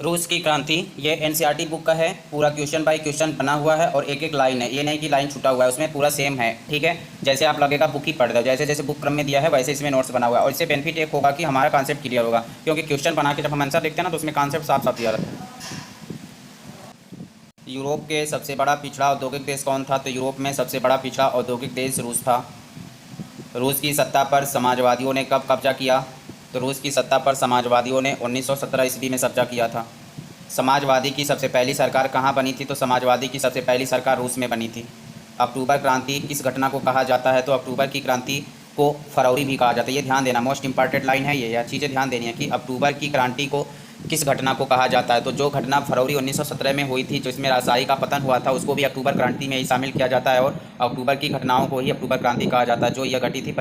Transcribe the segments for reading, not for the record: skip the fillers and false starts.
रूस की क्रांति, ये एनसीईआरटी बुक का है। पूरा क्वेश्चन बाय क्वेश्चन बना हुआ है और एक एक लाइन है, ये नहीं कि लाइन छूटा हुआ है, उसमें पूरा सेम है। ठीक है, जैसे आप लगेगा बुक ही पढ़ रहे हो, जैसे जैसे बुक क्रम में दिया है वैसे इसमें नोट्स बना हुआ है। और इससे बेनिफिट एक होगा कि हमारा कॉन्सेप्ट क्लियर होगा, क्योंकि क्वेश्चन बना के जब हम आंसर देखते हैं ना तो उसमें कॉन्सेप्ट साफ साफ दिया रहता है। यूरोप के सबसे बड़ा पिछड़ा औद्योगिक देश कौन था? तो यूरोप में सबसे बड़ा पिछड़ा औद्योगिक देश रूस था। रूस की सत्ता पर समाजवादियों ने कब कब्जा किया? तो रूस की सत्ता पर समाजवादियों ने 1917 ईस्वी में कब्जा किया था। समाजवादी की सबसे पहली सरकार कहाँ बनी थी? तो समाजवादी की सबसे पहली सरकार रूस में बनी थी। अक्टूबर क्रांति किस घटना को कहा जाता है? तो अक्टूबर की क्रांति को फरवरी भी कहा जाता है। ये ध्यान देना, मोस्ट इंपॉर्टेंट लाइन है ये, यह चीज़ें ध्यान देनी है कि अक्टूबर की क्रांति को किस घटना को कहा जाता है। तो जो घटना फरवरी 1917 में हुई थी, जिसमें राजशाही का पतन हुआ था, उसको भी अक्टूबर क्रांति में ही शामिल किया जाता है और अक्टूबर की घटनाओं को ही अक्टूबर क्रांति कहा जाता है। जो यह घटी थी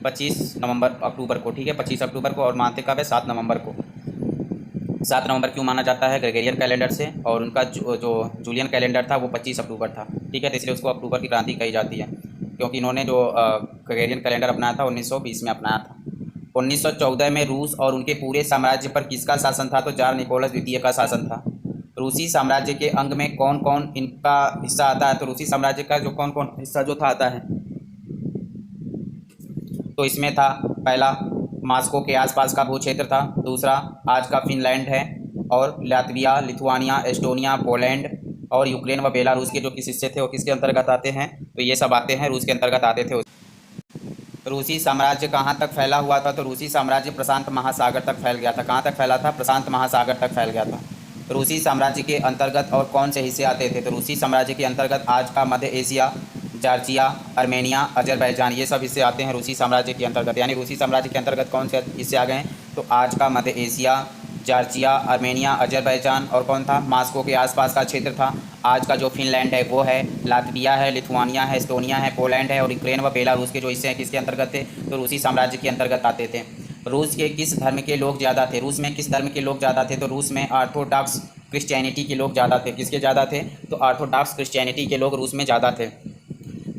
25 नवंबर अक्टूबर को। ठीक है, 25 अक्टूबर को, और मानते कब है? 7 नवंबर को। 7 नवंबर क्यों माना जाता है? ग्रेगोरियन कैलेंडर से, और उनका जो जूलियन कैलेंडर था वो 25 अक्टूबर था। ठीक है, तो इसलिए उसको अक्टूबर की क्रांति कही जाती है, क्योंकि इन्होंने जो ग्रेगोरियन कैलेंडर अपनाया था 1920 में अपनाया था। 1914 में रूस और उनके पूरे साम्राज्य पर किसका शासन था? तो जार निकोलस द्वितीय का शासन था। रूसी साम्राज्य के अंग में कौन कौन इनका हिस्सा आता है? तो रूसी साम्राज्य का जो कौन कौन हिस्सा जो था आता है, तो इसमें था पहला मास्को के आसपास का भू क्षेत्र था, दूसरा आज का फिनलैंड है, और लातविया, लिथुआनिया, एस्टोनिया, पोलैंड और यूक्रेन व बेलारूस के जो किस हिस्से थे वो किसके अंतर्गत आते हैं? तो ये सब आते हैं, रूस के अंतर्गत आते थे। रूसी साम्राज्य कहाँ तक फैला हुआ था? तो रूसी साम्राज्य प्रशांत महासागर तक फैल गया था। कहाँ तक फैला था? प्रशांत महासागर तक फैल गया था। रूसी साम्राज्य के अंतर्गत और कौन से हिस्से आते थे? तो रूसी साम्राज्य के अंतर्गत आज का मध्य एशिया, जॉर्जिया, आर्मेनिया, अजरबैजान, ये सब हिस्से आते हैं रूसी साम्राज्य के अंतर्गत। यानी रूसी साम्राज्य के अंतर्गत कौन से हिस्से आ गए हैं? तो आज का मध्य एशिया, जॉर्जिया, आर्मेनिया, अजरबैजान, और कौन था? मास्को के आसपास का क्षेत्र था। आज का जो फिनलैंड है वो है, लातविया है, लिथुआनिया है, एस्टोनिया है, पोलैंड है, और यूक्रेन व बेलारूस के जो हिस्से हैं किसके अंतर्गत थे? तो रूसी साम्राज्य के अंतर्गत आते थे। रूस के किस धर्म के लोग ज़्यादा थे? रूस में किस धर्म के लोग ज़्यादा थे? तो रूस में ऑर्थोडॉक्स क्रिश्चियनिटी के लोग ज़्यादा थे। किसके ज़्यादा थे? तो ऑर्थोडॉक्स क्रिश्चियनिटी के लोग रूस में ज़्यादा थे।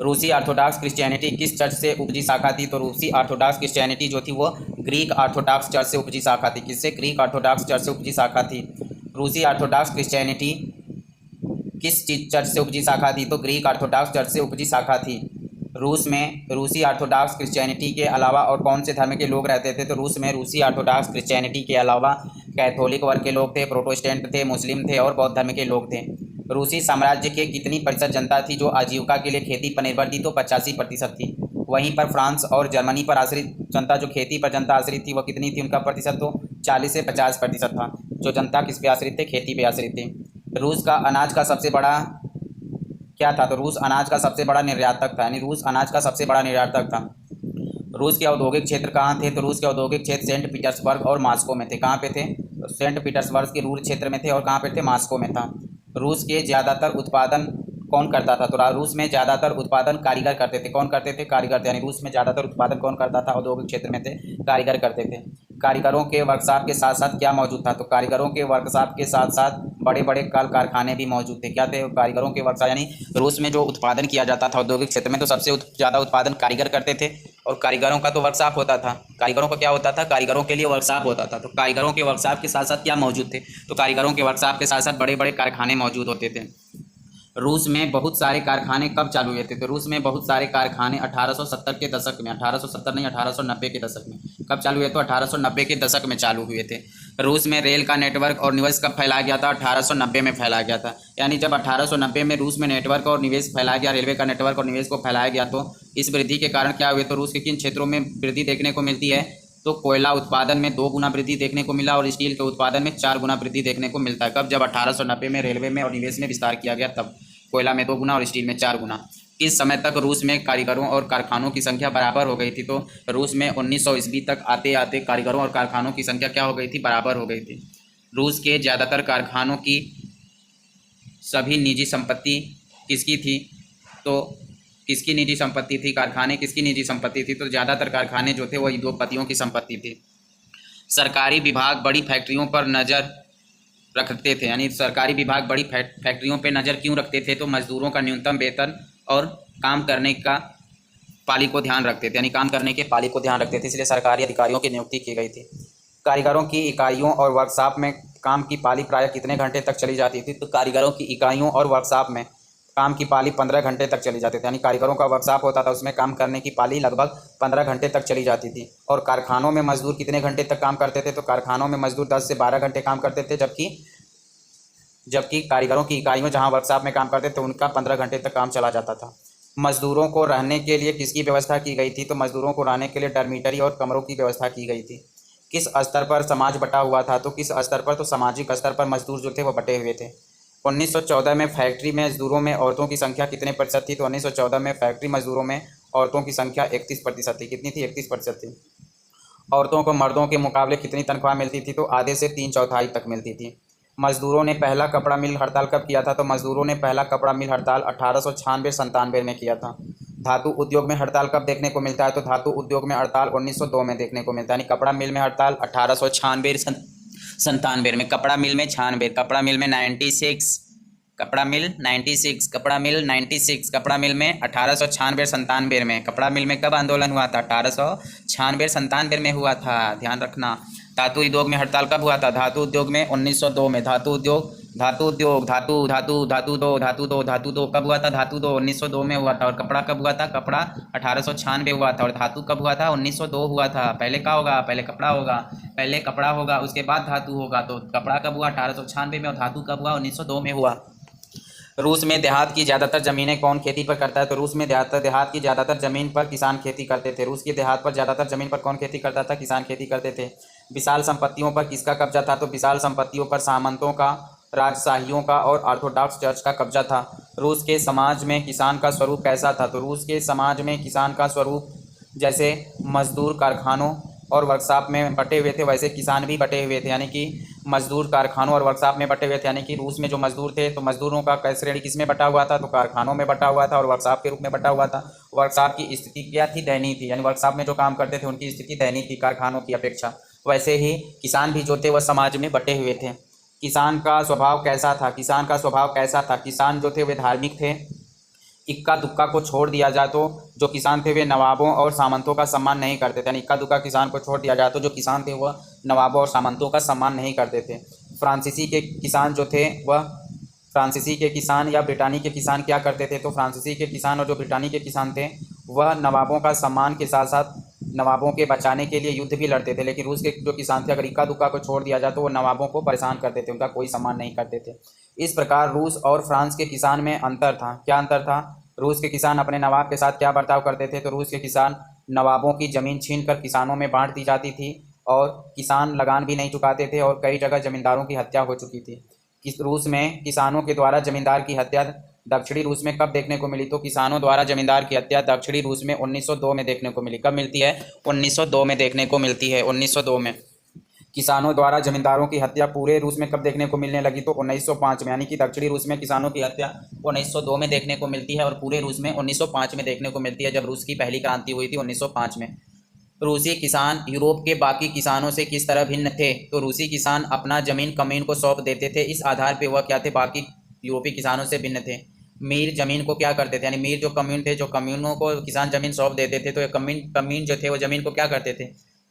रूसी ऑर्थोडॉक्स क्रिश्चियनिटी किस चर्च से उपजी शाखा थी? तो रूसी ऑर्थोडॉक्स क्रिश्चियनिटी जो थी वो ग्रीक ऑर्थोडॉक्स चर्च से उपजी शाखा थी। किससे? ग्रीक ऑर्थोडॉक्स चर्च से उपजी शाखा थी। रूसी ऑर्थोडॉक्स क्रिश्चियनिटी किस चीज चर्च से उपजी शाखा थी? तो ग्रीक ऑर्थोडॉक्स चर्च से उपजी शाखा थी। रूस में रूसी ऑर्थोडॉक्स क्रिश्चियनिटी के अलावा और कौन से धर्म के लोग रहते थे? तो रूस में रूसी ऑर्थोडॉक्स क्रिश्चियनिटी के अलावा कैथोलिक वर्ग के लोग थे, प्रोटेस्टेंट थे, मुस्लिम थे और बौद्ध धर्म के लोग थे। रूसी साम्राज्य के कितनी प्रतिशत जनता थी जो आजीविका के लिए खेती पर निर्भर थी? तो 85% थी। वहीं पर फ्रांस और जर्मनी पर आश्रित जनता जो खेती पर जनता आश्रित थी वो कितनी थी? उनका प्रतिशत तो 40 से 50% था। जो जनता किस पे आश्रित थे? खेती पे आश्रित थी। रूस का अनाज का सबसे बड़ा क्या था? तो रूस अनाज का सबसे बड़ा निर्यातक था, यानी रूस अनाज का सबसे बड़ा निर्यातक था। रूस के औद्योगिक क्षेत्र कहाँ थे? तो रूस के औद्योगिक क्षेत्र सेंट पीटर्सबर्ग और मॉस्को में थे। कहाँ पे थे? तो सेंट पीटर्सबर्ग के रूर क्षेत्र में थे, और कहाँ पे थे? मॉस्को में था। रूस के ज़्यादातर उत्पादन कौन करता था? तो रूस में ज़्यादातर उत्पादन कारीगर करते थे। कौन करते थे? कारीगर थे। यानी रूस में ज़्यादातर उत्पादन कौन करता था? औद्योगिक क्षेत्र में थे, कारीगर करते थे। कारीगरों के वर्कशॉप के साथ साथ क्या मौजूद था? तो कारीगरों के वर्कशॉप के साथ साथ बड़े बड़े कल कारखाने भी मौजूद थे। क्या थे? कारीगरों के वर्कशॉप, यानी रूस में जो उत्पादन किया जाता था औद्योगिक क्षेत्र में, तो सबसे ज़्यादा उत्पादन कारीगर करते थे, और कारीगरों का तो वर्कशॉप होता था। कारीगरों का क्या होता था? कारीगरों के लिए वर्कशॉप होता था। तो कारीगरों के वर्कशॉप के साथ साथ क्या मौजूद थे? तो कारीगरों के वर्कशॉप के साथ साथ बड़े बड़े कारखाने मौजूद होते थे। रूस में बहुत सारे कारखाने कब चालू हुए थे? तो रूस में बहुत सारे कारखाने 1870 के दशक में, 1870 नहीं 1890 के दशक में। कब चालू हुए? तो 1890 के दशक में चालू हुए थे। रूस में रेल का नेटवर्क और निवेश कब फैलाया गया था? 1890 में फैलाया गया था। यानी जब 1890 में रूस में नेटवर्क और निवेश फैलाया गया, रेलवे का नेटवर्क और निवेश को फैलाया गया, तो इस वृद्धि के कारण क्या हुए? तो रूस के किन क्षेत्रों में वृद्धि देखने को मिलती है? तो कोयला उत्पादन में 2 गुना वृद्धि देखने को मिला, और स्टील के उत्पादन में 4 गुना वृद्धि देखने को मिलता है। कब? जब 1890 में रेलवे में और निवेश में विस्तार किया गया तब। कोयला में 2 गुना और स्टील में 4 गुना। इस समय तक रूस में कारीगरों और कारखानों की संख्या बराबर हो गई थी। तो रूस में 1900 ईस्वी तक आते आते कारीगरों और कारखानों की संख्या क्या हो गई थी? बराबर हो गई थी। रूस के ज़्यादातर कारखानों की सभी निजी संपत्ति किसकी थी? तो किसकी निजी संपत्ति थी? कारखाने किसकी निजी संपत्ति थी? तो ज़्यादातर कारखाने जो थे वो उद्योगपतियों की संपत्ति थी। सरकारी विभाग बड़ी फैक्ट्रियों पर नज़र रखते थे, यानी सरकारी विभाग बड़ी फैक्ट्रियों पे नज़र क्यों रखते थे? तो मजदूरों का न्यूनतम वेतन और काम करने का पाली को ध्यान रखते थे, यानी काम करने के पाली को ध्यान रखते थे, इसलिए सरकारी अधिकारियों की नियुक्ति की गई थी। कारीगरों की इकाइयों और वर्कशॉप में काम की पाली प्रायः कितने घंटे तक चली जाती थी? तो कारीगरों की इकाइयों और वर्कशॉप में काम की पाली 15 घंटे तक चली जाती थी। यानी कारीगरों का वर्कशॉप होता था, उसमें काम करने की पाली लगभग 15 घंटे तक चली जाती थी। और कारखानों में मजदूर कितने घंटे तक काम करते थे? तो कारखानों में मजदूर 10 से 12 घंटे काम करते थे, जबकि कारीगरों की इकाइयों जहां वर्कशॉप में काम करते थे उनका 15 घंटे तक काम चला जाता था। मजदूरों को रहने के लिए किसकी व्यवस्था की गई थी? तो मजदूरों को रहने के लिए डॉर्मिटरी और कमरों की व्यवस्था की गई थी। किस स्तर पर समाज बटा हुआ था? तो किस स्तर पर? तो सामाजिक स्तर पर मजदूर जो थे वो बटे हुए थे। 1914 में फैक्ट्री में मजदूरों में औरतों की संख्या कितने प्रतिशत थी? तो 1914 में फैक्ट्री मजदूरों में औरतों की संख्या 31% थी। कितनी थी? 31% थी। औरतों को मर्दों के मुकाबले कितनी तनख्वाह मिलती थी? तो आधे से 3/4 तक मिलती थी। मजदूरों ने पहला कपड़ा मिल हड़ताल कब किया था? तो मजदूरों ने पहला कपड़ा मिल हड़ताल 1896-97 में किया था। धातु उद्योग में हड़ताल कब देखने को मिलता है? तो धातु उद्योग में हड़ताल 1902 में देखने को मिलता है। यानी कपड़ा मिल में हड़ताल 1896-97 में, कपड़ा मिल में 96, कपड़ा मिल में 96, कपड़ा मिल 96, कपड़ा मिल 96, कपड़ा मिल में 1896-97 में। कपड़ा मिल में कब आंदोलन हुआ था? 1896-97 में हुआ था, ध्यान रखना। धातु उद्योग में हड़ताल कब हुआ था? धातु उद्योग में 1902 में। धातु उद्योग धातु धातु धातु धातु दो कब हुआ था? धातु 1902 में हुआ था। और कपड़ा कब हुआ था? कपड़ा 1896 हुआ था। और धातु कब हुआ था? 1902 हुआ था। पहले क्या होगा? पहले कपड़ा होगा, पहले कपड़ा होगा उसके बाद धातु होगा। तो कपड़ा कब हुआ? 1896 में। और धातु कब हुआ? 1902 में हुआ। रूस में देहात की ज़्यादातर ज़मीनें कौन खेती पर करता है? तो रूस में देहात की ज़्यादातर ज़मीन पर किसान खेती करते थे। रूस की देहात पर ज़्यादातर ज़मीन पर कौन खेती करता था? किसान खेती करते थे। विशाल संपत्तियों पर किसका कब्जा था? तो विशाल संपत्तियों पर सामंतों का, राजशाहियों का और ऑर्थोडॉक्स चर्च का कब्जा था। रूस के समाज में किसान का स्वरूप कैसा था? तो रूस के समाज में किसान का स्वरूप जैसे मजदूर कारखानों और वर्कशॉप में बटे हुए थे वैसे किसान भी बटे हुए थे। यानी कि मजदूर कारखानों और वर्कशॉप में बटे हुए थे। यानी कि रूस में जो मजदूर थे तो मजदूरों का श्रेणी किस में बटा हुआ था? तो कारखानों में बटा हुआ था और वर्कशॉप के रूप में बटा हुआ था। वर्कशॉप की स्थिति क्या थी? दयनीय थी। यानी वर्कशॉप में जो काम करते थे उनकी स्थिति दयनीय थी कारखानों की अपेक्षा। वैसे ही किसान भी जो थे वह समाज में बटे हुए थे। किसान का स्वभाव कैसा था? किसान का स्वभाव कैसा था? किसान जो थे वे धार्मिक थे। इक्का दुक्का को छोड़ दिया जाए तो जो किसान थे वे नवाबों और सामंतों का सम्मान नहीं करते थे। यानी इक्का दुक्का किसान को छोड़ दिया जाए तो जो किसान थे वह नवाबों और सामंतों का सम्मान नहीं करते थे। फ्रांसीसी के किसान जो थे वह फ्रांसीसी के किसान या ब्रिटानी के किसान क्या करते थे? तो फ्रांसीसी के किसान और जो ब्रिटानी के किसान थे वह नवाबों का सम्मान के साथ साथ नवाबों के बचाने के लिए युद्ध भी लड़ते थे। लेकिन रूस के जो किसान थे अगर इक्का दुक्का को छोड़ दिया जाए तो वो नवाबों को परेशान करते थे, उनका कोई सम्मान नहीं करते थे। इस प्रकार रूस और फ्रांस के किसान में अंतर था। क्या अंतर था? रूस के किसान अपने नवाब के साथ क्या बर्ताव करते थे? तो रूस के किसान नवाबों की ज़मीन छीनकर किसानों में बांट दी जाती थी और किसान लगान भी नहीं चुकाते थे और कई जगह जमींदारों की हत्या हो चुकी थी। रूस में किसानों के द्वारा जमींदार की हत्या दक्षिणी रूस में कब देखने को मिली? तो किसानों द्वारा जमींदार की हत्या दक्षिणी रूस में 1902 में देखने को मिली। कब मिलती है? 1902 में देखने को मिलती है। 1902 में किसानों द्वारा जमींदारों की हत्या पूरे रूस में कब देखने को मिलने लगी? तो 1905 में। यानी कि दक्षिणी रूस में किसानों की हत्या 1902 में देखने को मिलती है और पूरे रूस में 1905 में देखने को मिलती है, जब रूस की पहली क्रांति हुई थी 1905 में। रूसी किसान यूरोप के बाकी किसानों से किस तरह भिन्न थे? तो रूसी किसान अपना जमीन कम्यून को सौंप देते थे। इस आधार पर वह क्या थे? बाकी यूरोपीय किसानों से भिन्न थे। मीर जमीन को क्या करते थे? यानी मीर जो कम्यून थे, जो कम्यूनों को किसान जमीन सौंप देते थे तो ये कम्यून जो थे वो जमीन को क्या करते थे?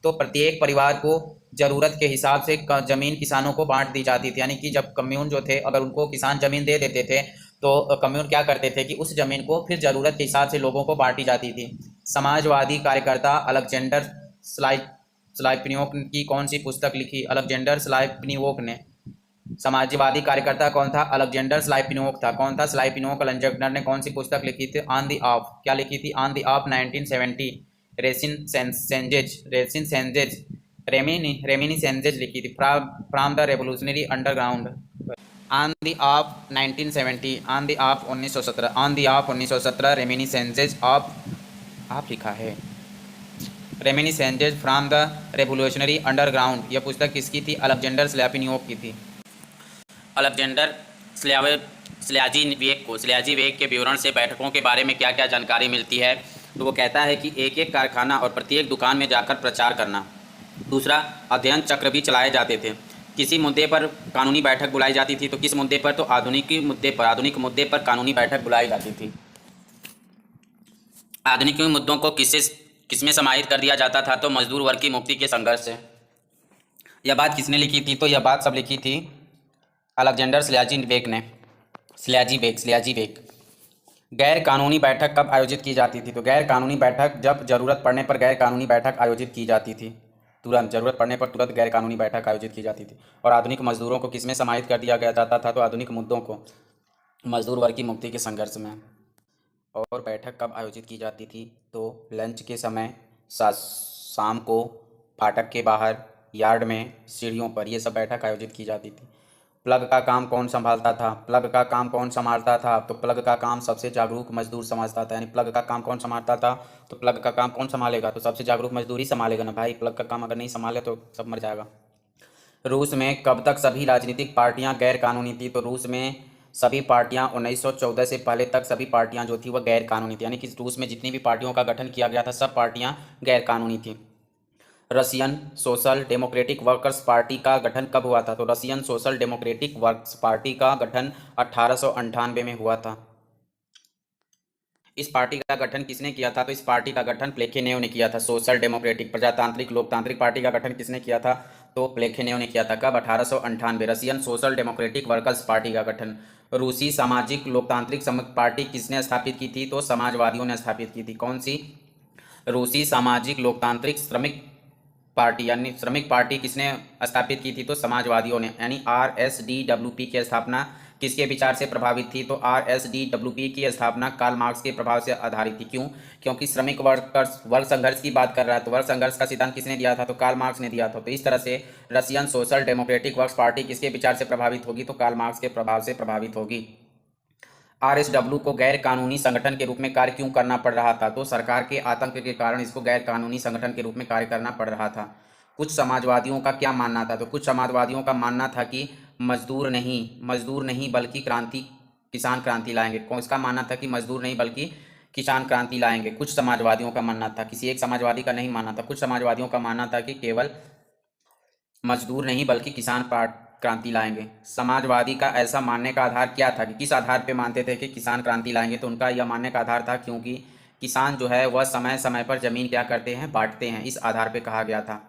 तो प्रत्येक परिवार को ज़रूरत के हिसाब से ज़मीन किसानों को बांट दी जाती थी। यानी कि जब कम्यून जो थे अगर उनको किसान ज़मीन दे देते थे तो कम्यून क्या करते थे कि उस ज़मीन को फिर ज़रूरत के हिसाब से लोगों को बांटी जाती थी। समाजवादी कार्यकर्ता अलेक्जेंडर स्लाइपनियोक की कौन सी पुस्तक लिखी? अलेक्जेंडर स्लाइपनियोक ने। समाजवादी कार्यकर्ता कौन था? अलेक्जेंडर स्लाइपनियोक था। कौन था? स्लाइपनियोक। अलेक्जेंडर ने कौन सी पुस्तक लिखी थी? On the of. क्या लिखी थी? On the of 1970। Reminiscences लिखी थी। From the revolutionary underground. On the of 1970, on the of 1917, on the of 1917 reminiscences of आप लिखा है। Reminiscences from the revolutionary underground. यह पुस्तक किसकी थी? अलेक्जेंडर स्लैपिनियोक की थी। अलेक्जेंडर स्ल्याजी वेग के विवरण से बैठकों के बारे में क्या क्या जानकारी मिलती है? तो वो कहता है कि एक एक कारखाना और प्रत्येक दुकान में जाकर प्रचार करना। दूसरा, अध्ययन चक्र भी चलाए जाते थे। किसी मुद्दे पर कानूनी बैठक बुलाई जाती थी। तो किस मुद्दे पर? तो आधुनिक मुद्दे पर कानूनी बैठक बुलाई जाती थी। आधुनिक मुद्दों को किसमें समाहित कर दिया जाता था? तो मजदूर वर्ग की मुक्ति के संघर्ष से। यह बात किसने लिखी थी? तो यह बात सब लिखी थी अलेक्जेंडर स्ल्याजी ने। स्ल्याजी बेग। गैर कानूनी बैठक कब आयोजित की जाती थी? तो गैर कानूनी बैठक जब जरूरत पड़ने पर गैर कानूनी बैठक आयोजित की जाती थी। तुरंत जरूरत पड़ने पर तुरंत गैर कानूनी बैठक आयोजित की जाती थी। और आधुनिक मजदूरों को किसमें समाहित कर दिया गया जाता था? तो आधुनिक मुद्दों को मजदूर वर्ग की मुक्ति के संघर्ष में। और बैठक कब आयोजित की जाती थी? तो लंच के समय, शाम को, फाटक के बाहर, यार्ड में, सीढ़ियों पर, ये सब बैठक आयोजित की जाती थी। प्लग का काम कौन संभालता था? प्लग का काम कौन संभालता था? तो प्लग का काम सबसे जागरूक मजदूर समझता था। यानी प्लग का काम कौन संभालता था? तो प्लग का काम कौन संभालेगा? तो सबसे जागरूक मजदूर ही संभालेगा ना भाई। प्लग का काम अगर नहीं संभाले तो सब मर जाएगा। रूस में कब तक सभी राजनीतिक पार्टियां गैर कानूनी थी? तो रूस में सभी पार्टियां 1914 से पहले तक सभी पार्टियां जो थी वह गैर कानूनी थी। यानी कि रूस में जितनी भी पार्टियों का गठन किया गया था सब पार्टियां गैर कानूनी थी। Russian social democratic workers party का गठन कब हुआ था? तो Russian social democratic workers party का गठन 1898 में हुआ था। इस पार्टी का गठन किसने किया था? तो इस पार्टी का गठन प्लेखेनेव ने किया था। सोशल डेमोक्रेटिक प्रजातांत्रिक लोकतांत्रिक पार्टी का गठन किसने किया था? तो प्लेखेनेव ने किया था। कब? 1898। Russian social democratic workers party का गठन। रूसी सामाजिक लोकतांत्रिक पार्टी किसने स्थापित की थी? तो समाजवादियों ने स्थापित की थी। कौन सी? रूसी सामाजिक लोकतांत्रिक श्रमिक पार्टी, यानी श्रमिक पार्टी किसने स्थापित की थी? तो समाजवादियों ने। यानी RSDWP की स्थापना किसके विचार से प्रभावित थी? तो RSDWP की स्थापना कार्ल मार्क्स के प्रभाव से आधारित थी। क्यों? क्योंकि श्रमिक वर्ग संघर्ष की बात कर रहा है, तो वर्ग संघर्ष का सिद्धांत किसने दिया था? तो कार्ल मार्क्स ने दिया था। तो इस तरह से Russian social democratic works party किसके विचार से प्रभावित होगी? तो कार्ल मार्क्स के प्रभाव से प्रभावित होगी। RSW को गैर कानूनी संगठन के रूप में कार्य क्यों करना पड़ रहा था? तो सरकार के आतंक के कारण इसको गैर कानूनी संगठन के रूप में कार्य करना पड़ रहा था। कुछ समाजवादियों का क्या मानना था? तो कुछ समाजवादियों का मानना था कि मजदूर नहीं बल्कि किसान क्रांति लाएंगे। कौन इसका मानना था कि मजदूर नहीं बल्कि किसान क्रांति लाएंगे? कुछ समाजवादियों का मानना था, किसी एक समाजवादी का नहीं मानना था। कुछ समाजवादियों का मानना था कि केवल मजदूर नहीं बल्कि किसान क्रांति लाएंगे। समाजवादी का ऐसा मानने का आधार क्या था? कि किस आधार पे मानते थे कि किसान क्रांति लाएंगे? तो उनका यह मानने का आधार था क्योंकि किसान जो है वह समय समय पर जमीन क्या करते हैं? बांटते हैं। इस आधार पे कहा गया था।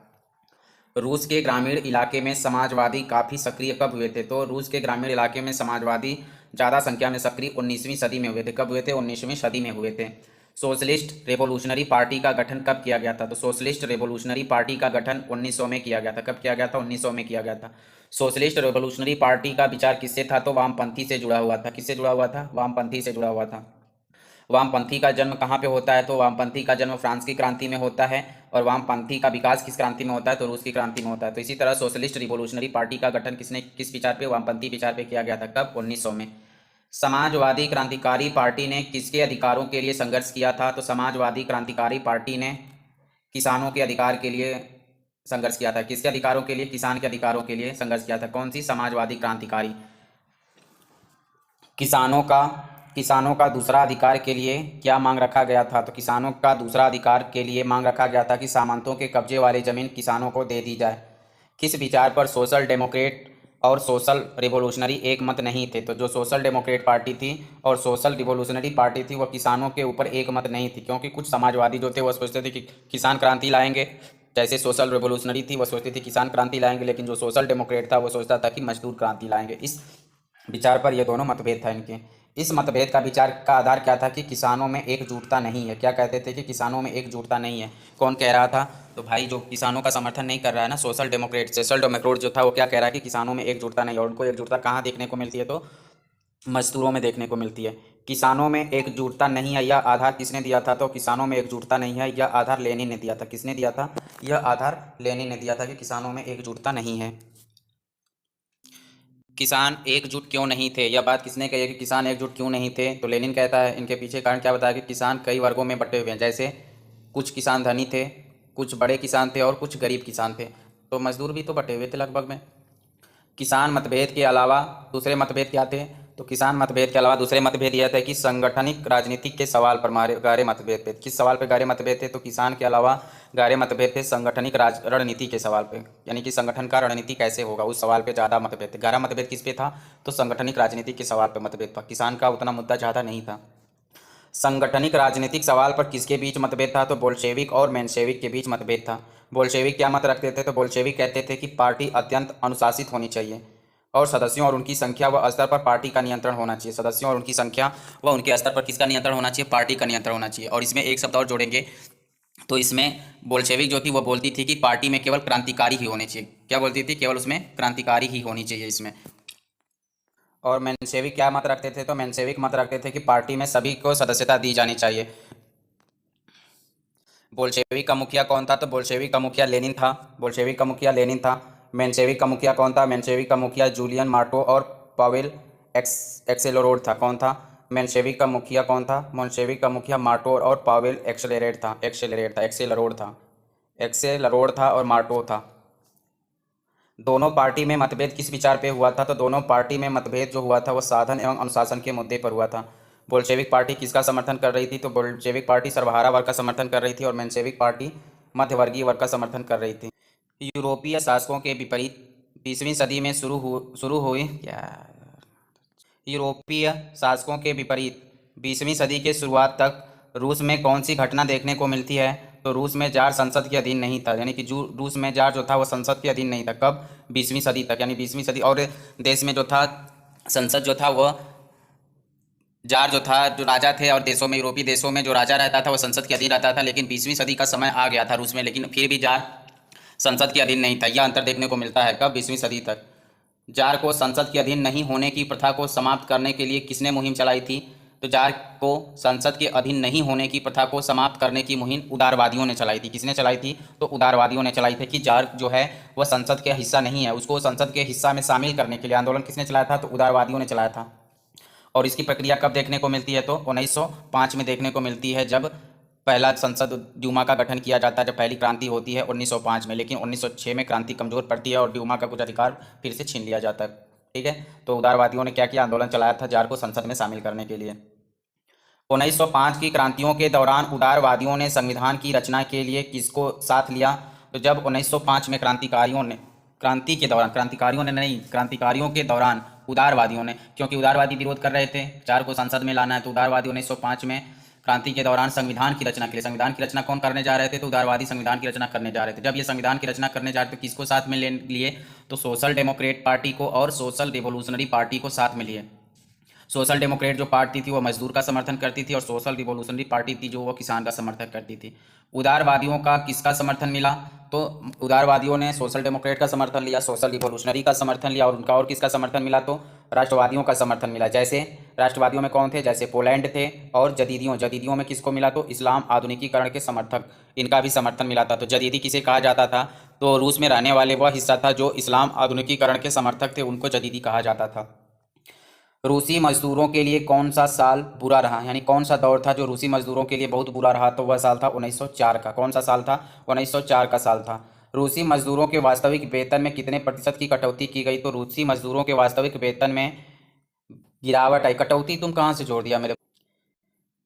रूस के ग्रामीण इलाके में समाजवादी काफ़ी सक्रिय कब हुए थे? तो रूस के ग्रामीण इलाके में समाजवादी ज़्यादा संख्या में सक्रिय 19वीं सदी में हुए थे। कब हुए थे? 19वीं सदी में हुए थे। सोशलिस्ट रेवोल्यूशनरी पार्टी का गठन कब किया गया था? तो सोशलिस्ट रेवोल्यूशनरी पार्टी का गठन 1900 में किया गया था। कब किया गया था? 1900 में किया गया था। सोशलिस्ट रेवोल्यूशनरी पार्टी का विचार किससे था? तो वामपंथी से जुड़ा हुआ था। किससे जुड़ा हुआ था? वामपंथी से जुड़ा हुआ था। वामपंथी का जन्म कहाँ पे होता है? तो वामपंथी का जन्म फ्रांस की क्रांति में होता है। और वामपंथी का विकास किस क्रांति में होता है? तो रूस की क्रांति में होता है। तो इसी तरह सोशलिस्ट रिवोल्यूशनरी पार्टी का गठन किस विचार पे? वामपंथी विचार पे किया गया था। कब? 1900 में। समाजवादी क्रांतिकारी पार्टी ने किसके अधिकारों के लिए संघर्ष किया था? तो समाजवादी क्रांतिकारी पार्टी ने किसानों के अधिकार के लिए संघर्ष किया था। किसके अधिकारों के लिए? किसान के अधिकारों के लिए संघर्ष किया था। कौन सी? समाजवादी क्रांतिकारी। किसानों का किसानों का दूसरा अधिकार के लिए क्या मांग रखा गया था? तो किसानों का दूसरा अधिकार के लिए मांग रखा गया था कि सामंतों के कब्जे वाली जमीन किसानों को दे दी जाए। किस विचार पर सोशल डेमोक्रेट और सोशल रिवोल्यूशनरी एक मत नहीं थे? तो जो सोशल डेमोक्रेट पार्टी थी और सोशल रिवोल्यूशनरी पार्टी थी वह किसानों के ऊपर एक मत नहीं थी, क्योंकि कुछ समाजवादी जो थे वह सोचते थे कि किसान क्रांति लाएंगे। जैसे सोशल रिवोल्यूशनरी थी वह सोचती थी किसान क्रांति लाएंगे, लेकिन जो सोशल डेमोक्रेट था वह सोचता था कि मजदूर क्रांति लाएंगे। इस विचार पर ये दोनों मतभेद था इनके। इस मतभेद का विचार का आधार क्या था? कि किसानों में एकजुटता नहीं है। क्या कहते थे? कि किसानों में एकजुटता नहीं है। कौन कह रहा था? तो भाई जो किसानों का समर्थन नहीं कर रहा है ना, सोशल डेमोक्रेट जो था वो क्या कह रहा है? कि किसानों में एकजुटता नहीं है। और उनको एकजुटता कहाँ देखने को मिलती है? तो मजदूरों में देखने को मिलती है। किसानों में एकजुटता नहीं है, यह आधार किसने दिया था? तो किसानों में एकजुटता नहीं है यह आधार लेनिन ने दिया था। किसने दिया था? यह आधार लेनिन ने दिया था कि किसानों में एकजुटता नहीं है। किसान एकजुट क्यों नहीं थे? यह बात किसने कही है कि किसान एकजुट क्यों नहीं थे? तो लेनिन कहता है। इनके पीछे कारण क्या बताया? कि किसान कई वर्गों में बटे हुए हैं। जैसे कुछ किसान धनी थे, कुछ बड़े किसान थे और कुछ गरीब किसान थे। तो मजदूर भी तो बटे हुए थे लगभग में। किसान मतभेद के अलावा दूसरे मतभेद क्या थे? तो किसान मतभेद के अलावा दूसरे मतभेद यह थे कि संगठनिक राजनीति के सवाल पर गहरे मतभेद थे। किस सवाल पर गहरे मतभेद थे? तो किसान के अलावा गहरे मतभेद थे संगठनिक रणनीति के सवाल पे। यानी कि संगठन का रणनीति कैसे होगा उस सवाल पे ज़्यादा मतभेद थे। गहरा मतभेद किस पे था? तो संगठनिक राजनीति के सवाल पे मतभेद था। किसान का उतना मुद्दा ज़्यादा नहीं था। संगठनिक राजनीतिक सवाल पर किसके बीच मतभेद था? तो बोल्शेविक और मेंशेविक के बीच मतभेद था। बोल्शेविक क्या मत रखते थे? तो बोल्शेविक कहते थे कि पार्टी अत्यंत अनुशासित होनी चाहिए और सदस्यों और उनकी संख्या व स्तर पर पार्टी का नियंत्रण होना चाहिए। सदस्यों और उनकी संख्या व उनके स्तर पर किसका नियंत्रण होना चाहिए? पार्टी का नियंत्रण होना चाहिए। और इसमें एक शब्द और जोड़ेंगे तो इसमें बोल्शेविक जो थी वो बोलती थी कि पार्टी में केवल क्रांतिकारी ही होने चाहिए। क्या बोलती थी? केवल उसमें क्रांतिकारी ही होनी चाहिए इसमें। और मेंशेविक क्या मत रखते थे? तो मेंशेविक मत रखते थे कि पार्टी में सभी को सदस्यता दी जानी चाहिए। बोल्शेविक का मुखिया कौन था? तो बोल्शेविक का मुखिया लेनिन था। बोल्शेविक का मुखिया लेनिन था। मेंशेविक का मुखिया कौन था? मेंशेविक का मुखिया जूलियन मार्टो और पावेल एक्सेलरोड था। कौन था? मेंशेविक का मुखिया कौन था? मेंशेविक का मुखिया मार्टो और पावेल एक्सेलरोड था और मार्टो था। दोनों पार्टी में मतभेद किस विचार पे हुआ था? तो दोनों पार्टी में मतभेद जो हुआ था वो साधन एवं अनुशासन के मुद्दे पर हुआ था। बोल्शेविक पार्टी किसका समर्थन कर रही थी? तो बोल्शेविक पार्टी सर्वहारा वर्ग का समर्थन कर रही थी और मेंशेविक पार्टी मध्यवर्गीय वर्ग का समर्थन कर रही थी। यूरोपीय शासकों के विपरीत 20वीं सदी में शुरू हुई क्या यूरोपीय शासकों के विपरीत 20वीं सदी के शुरुआत तक रूस में कौन सी घटना देखने को मिलती है? तो रूस में जार संसद के अधीन नहीं था, यानी कि जो रूस में जार जो था वो संसद के अधीन नहीं था। कब? 20वीं सदी तक, यानी 20वीं सदी। और देश में जो था संसद जो था वह जार जो था, जो राजा थे, और देशों में यूरोपीय देशों में जो राजा रहता था वो संसद के अधीन रहता था। लेकिन 20वीं सदी का समय आ गया था रूस में, लेकिन फिर भी जार संसद के अधीन नहीं था। यह अंतर देखने को मिलता है। कब? 20वीं सदी तक। जार को संसद के अधीन नहीं होने की प्रथा को समाप्त करने के लिए किसने मुहिम चलाई थी? तो जार को संसद के अधीन नहीं होने की प्रथा को समाप्त करने की मुहिम उदारवादियों ने चलाई थी। किसने चलाई थी? तो उदारवादियों ने चलाई थी कि जार जो है वह संसद के हिस्सा नहीं है, उसको संसद के हिस्सा में शामिल करने के लिए आंदोलन किसने चलाया था? तो उदारवादियों ने चलाया था। और इसकी प्रक्रिया कब देखने को मिलती है? तो 1905 में देखने को मिलती है, जब पहला संसद ड्यूमा का गठन किया जाता है, जब पहली क्रांति होती है 1905 में। लेकिन 1906 में क्रांति कमजोर पड़ती है और ड्यूमा का कुछ अधिकार फिर से छीन लिया जाता है। ठीक है, तो उदारवादियों ने क्या किया? आंदोलन चलाया था जार को संसद में शामिल करने के लिए। 1905 की क्रांतियों के दौरान उदारवादियों ने संविधान की रचना के लिए किसको साथ लिया? तो जब 1905 में क्रांतिकारियों के दौरान उदारवादियों ने, क्योंकि उदारवादी विरोध कर रहे थे, जार को संसद में लाना है, तो उदारवादी 1905 में क्रांति के दौरान संविधान की रचना के लिए, संविधान की रचना कौन करने जा रहे थे? तो उदारवादी संविधान की रचना करने जा रहे थे। जब ये संविधान की रचना करने जा रहे थे तो किसको साथ में ले लिए? तो सोशल डेमोक्रेट पार्टी को और सोशल रिवोल्यूशनरी पार्टी को साथ में लिए। सोशल डेमोक्रेट जो पार्टी थी वो मजदूर का समर्थन करती थी और सोशल रिवोल्यूशनरी पार्टी थी जो वो किसान का समर्थन करती थी। उदारवादियों का किसका समर्थन मिला? तो उदारवादियों ने सोशल डेमोक्रेट का समर्थन लिया, सोशल रिवोल्यूशनरी का समर्थन लिया, और उनका और किसका समर्थन मिला? तो राष्ट्रवादियों का समर्थन मिला। जैसे राष्ट्रवादियों में कौन थे? जैसे पोलैंड थे। और जदीदियों में किसको मिला? तो इस्लाम आधुनिकीकरण के समर्थक, इनका भी समर्थन मिला था। तो जदीदी किसे कहा जाता था? तो रूस में रहने वाले वह हिस्सा था जो इस्लाम आधुनिकीकरण के समर्थक थे, उनको जदीदी कहा जाता था। रूसी मजदूरों के लिए कौन सा साल बुरा रहा, यानी कौन सा दौर था जो रूसी मजदूरों के लिए बहुत बुरा रहा? तो वह साल था 1904 का। कौन सा साल था? 1904 का साल था। रूसी मजदूरों के वास्तविक वेतन में कितने प्रतिशत की कटौती की गई? तो रूसी मजदूरों के वास्तविक वेतन में गिरावट आई। कटौती तुम कहाँ से जोड़ दिया मेरे?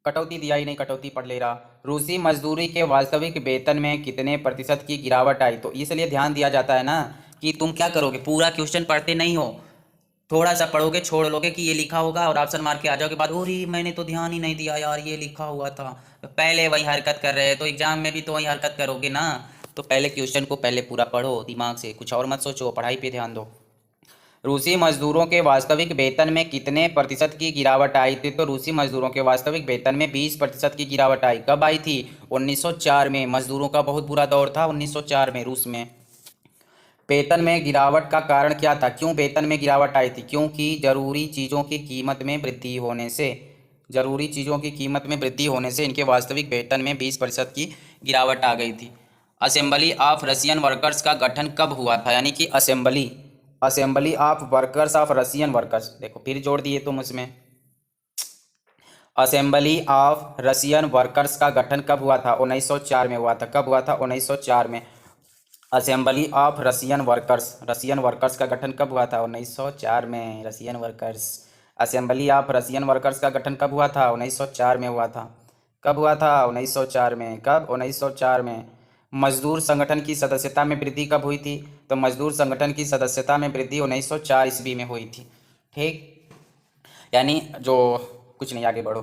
कटौती दिया ही नहीं, कटौती पढ़ ले रहा। रूसी मजदूरी के वास्तविक वेतन में कितने प्रतिशत की गिरावट आई? तो इसलिए ध्यान दिया जाता है ना कि तुम क्या करोगे, पूरा क्वेश्चन पढ़ते नहीं हो, थोड़ा सा पढ़ोगे, छोड़ लोगे कि ये लिखा होगा और ऑप्शन मार के आ जाओगे बाद, अरे मैंने तो ध्यान ही नहीं दिया यार, ये लिखा हुआ था। पहले वही हरकत कर रहे हैं तो एग्जाम में भी तो वही हरकत करोगे ना। तो पहले क्वेश्चन को पहले पूरा पढ़ो दिमाग से, कुछ और मत सोचो, पढ़ाई पे ध्यान दो। रूसी मजदूरों के वास्तविक वेतन में कितने प्रतिशत की गिरावट आई थी? तो रूसी मजदूरों के वास्तविक वेतन में 20% की गिरावट आई। कब आई थी? 1904 में। मजदूरों का बहुत बुरा दौर था 1904 में रूस में। वेतन में गिरावट का कारण क्या था? क्यों वेतन में गिरावट आई थी? क्योंकि जरूरी चीज़ों की कीमत में वृद्धि होने से इनके वास्तविक वेतन में 20% की गिरावट आ गई थी। असेंबली ऑफ रशियन वर्कर्स का गठन कब हुआ था? यानी कि assembly of workers of Russian workers, देखो फिर जोड़ दिए तुम उसमें। असेंबली ऑफ रशियन वर्कर्स का गठन कब हुआ था? 1904 में हुआ था। कब हुआ था? 1904 में। असेंबली ऑफ रशियन वर्कर्स का गठन कब हुआ था? 1904 में। Russian workers, assembly of Russian workers का गठन कब हुआ था? 1904 में हुआ था। कब हुआ था? 1904 में। कब? 1904 में। मजदूर संगठन की सदस्यता में वृद्धि कब हुई थी? तो मजदूर संगठन की सदस्यता में वृद्धि 1904 ईस्वी में हुई थी। ठीक, यानी जो कुछ नहीं, आगे बढ़ो।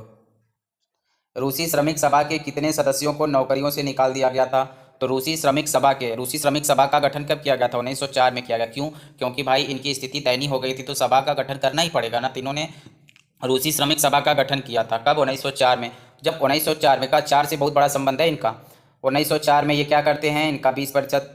रूसी श्रमिक सभा के कितने सदस्यों को नौकरियों से निकाल दिया गया था? तो रूसी श्रमिक सभा का गठन कब किया गया था? 1904 में किया गया। क्यों? क्योंकि भाई इनकी स्थिति दयनीय हो गई थी, तो सभा का गठन करना ही पड़ेगा ना। तीनों ने रूसी श्रमिक सभा का गठन किया था। कब? 1904 में। जब 1904 में का 4 से बहुत बड़ा संबंध है इनका। 1904 में ये क्या करते हैं, इनका 20%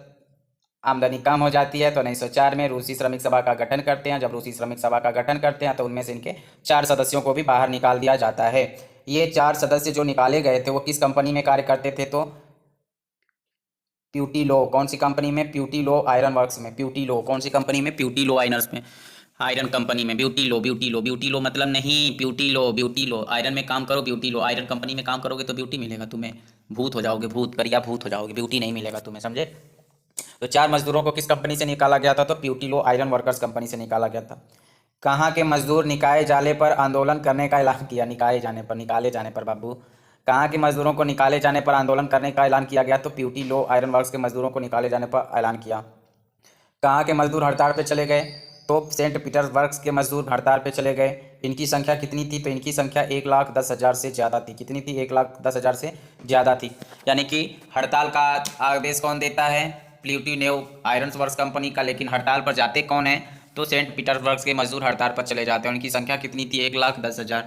आमदनी कम हो जाती है, तो 1904 में रूसी श्रमिक सभा का गठन करते हैं। जब रूसी श्रमिक सभा का गठन करते हैं तो उनमें से इनके 4 सदस्यों को भी बाहर निकाल दिया जाता है। ये 4 सदस्य जो निकाले गए थे वो किस कंपनी में कार्य करते थे? तो प्यूटीलो। कौन सी कंपनी में? प्यूटीलो आयरन वर्क्स में। प्यूटीलो कौन सी कंपनी में? प्यूटीलो आयरन्स में, आयरन कंपनी में। ब्यूटीलो मतलब नहीं, ब्यूटीलो आयरन में काम करो, ब्यूटीलो आयरन कंपनी में काम करोगे तो ब्यूटी मिलेगा तुम्हें। भूत हो जाओगे, भूत करिया भूत हो जाओगे, ब्यूटी नहीं मिलेगा तुम्हें, समझे? तो 4 मजदूरों को किस कंपनी से निकाला गया था? तो प्यूटीलो आयरन वर्कर्स कंपनी से निकाला गया था। कहाँ के मजदूर निकाय जाने पर आंदोलन करने का ऐलान किया? निकाले जाने पर बाबू। कहाँ के मजदूरों को निकाले जाने पर आंदोलन करने का ऐलान किया गया? तो प्यूटीलो आयरन वर्क्स के मजदूरों को निकाले जाने पर ऐलान किया। कहाँ के मजदूर हड़ताल पे चले गए? तो सेंट पीटर्सबर्ग के मजदूर हड़ताल पे चले गए। इनकी संख्या कितनी थी? तो इनकी संख्या 1,10,000 से ज़्यादा थी। कितनी थी? 1,10,000 से ज़्यादा थी। यानी कि हड़ताल का आदेश कौन देता है? प्लूटोनियो आयरन वर्क्स कंपनी का। लेकिन हड़ताल पर जाते कौन है? तो सेंट पीटर्सबर्ग के मजदूर हड़ताल पर चले जाते हैं। उनकी संख्या कितनी थी? 1,10,000।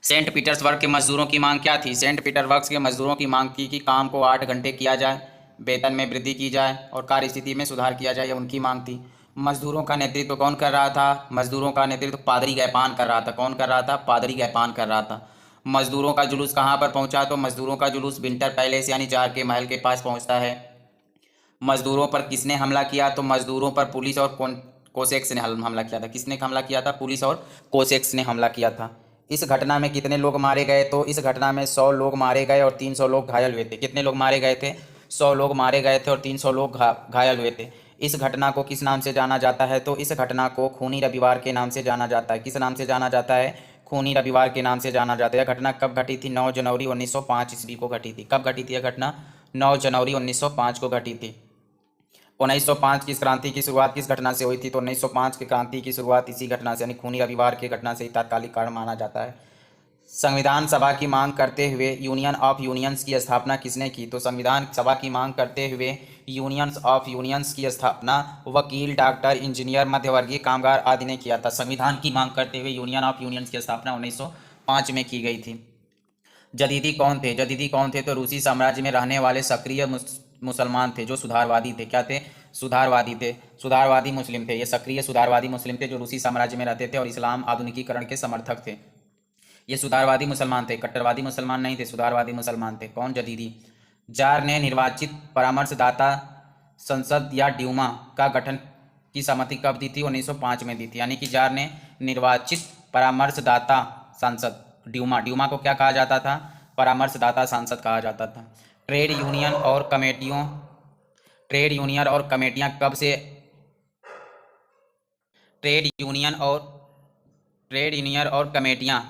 सेंट पीटर्सबर्ग के मजदूरों की मांग क्या थी? सेंट पीटर्सबर्ग के मजदूरों की मांग थी कि काम को 8 घंटे किया जाए, वेतन में वृद्धि की जाए और कार्य स्थिति में सुधार किया जाए, यह उनकी मांग थी। मजदूरों का नेतृत्व कौन कर रहा था? मजदूरों का नेतृत्व पादरी गैपान कर रहा था। कौन कर रहा था? पादरी गैपान कर रहा था। मजदूरों का जुलूस कहाँ पर पहुंचा? तो मजदूरों का जुलूस विंटर पैलेस यानी जार के महल के पास पहुंचता है। मजदूरों पर किसने हमला किया? तो मजदूरों पर पुलिस और कोसेक्स ने हमला किया था। किसने हमला किया था? पुलिस और कोसेक्स ने हमला किया था। इस घटना में कितने लोग मारे गए? तो इस घटना में 100 लोग मारे गए और 300 लोग घायल हुए थे। कितने लोग मारे गए थे? 100 लोग मारे गए थे और 300 लोग घायल हुए थे। इस घटना को किस नाम से जाना जाता है? तो इस घटना को खूनी रविवार के नाम से जाना जाता है। किस नाम से जाना जाता है? खूनी रविवार के नाम से जाना जाता है। यह घटना कब घटी थी? 9 जनवरी 1905 ईस्वी को घटी थी। कब घटी थी यह घटना? 9 जनवरी 1905 को घटी थी। 1905 की इस क्रांति की शुरुआत किस घटना से हुई थी? तो 1905 की क्रांति की शुरुआत इसी घटना से यानी खूनी रविवार की घटना से ही तात्कालिक कारण माना जाता है। संविधान सभा की मांग करते हुए यूनियन ऑफ यूनियंस की स्थापना किसने की? तो संविधान सभा की मांग करते हुए यूनियंस ऑफ यूनियंस की स्थापना वकील, डॉक्टर, इंजीनियर, मध्यवर्गीय कामगार आदि ने किया था। संविधान की मांग करते हुए यूनियन ऑफ यूनियंस की स्थापना 1905 में की गई थी। जदीदी कौन थे? जदीदी कौन थे? तो रूसी साम्राज्य में रहने वाले सक्रिय मुसलमान थे जो सुधारवादी थे। क्या थे? सुधारवादी थे। सुधारवादी मुस्लिम थे। ये सक्रिय सुधारवादी मुस्लिम थे जो रूसी साम्राज्य में रहते थे और इस्लाम आधुनिकीकरण के समर्थक थे। ये सुधारवादी मुसलमान थे, कट्टरवादी मुसलमान नहीं थे, सुधारवादी मुसलमान थे। कौन? जदीदी। जार ने निर्वाचित परामर्शदाता संसद या ड्यूमा का गठन की सहमति कब दी थी? 1905 में दी थी। यानी कि जार ने निर्वाचित परामर्शदाता सांसद ड्यूमा को क्या कहा जाता था? परामर्शदाता सांसद कहा जाता था। ट्रेड यूनियन और कमेटियां कब से ट्रेड यूनियन और कमेटियां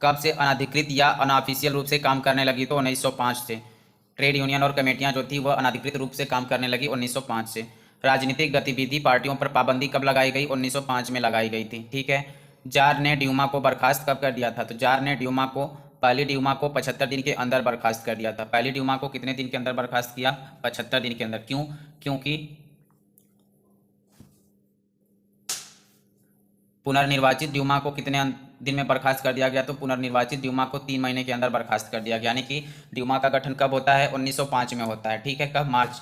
कब से अनधिकृत या अनऑफिशियल रूप से काम करने लगी? तो 1905 से। ट्रेड यूनियन और कमेटियां जो थी वह अनधिकृत रूप से काम करने लगी 1905 से। राजनीतिक गतिविधि पार्टियों पर पाबंदी कब लगाई गई? 1905 में लगाई गई थी। ठीक है। जार ने ड्यूमा को बर्खास्त कब कर दिया था? तो जार ने पहली ड्यूमा को 75 दिन के अंदर बर्खास्त कर दिया था। पहली ड्यूमा को कितने दिन के अंदर बर्खास्त किया? 75 दिन के अंदर। क्यों? क्योंकि पुनर्निर्वाचित ड्यूमा को कितने दिन में बर्खास्त कर दिया गया? तो पुनर्निर्वाचित ड्यूमा को 3 महीने के अंदर बर्खास्त कर दिया गया। यानी कि ड्यूमा का गठन कब होता है? 1905 में होता है। ठीक है। कब? मार्च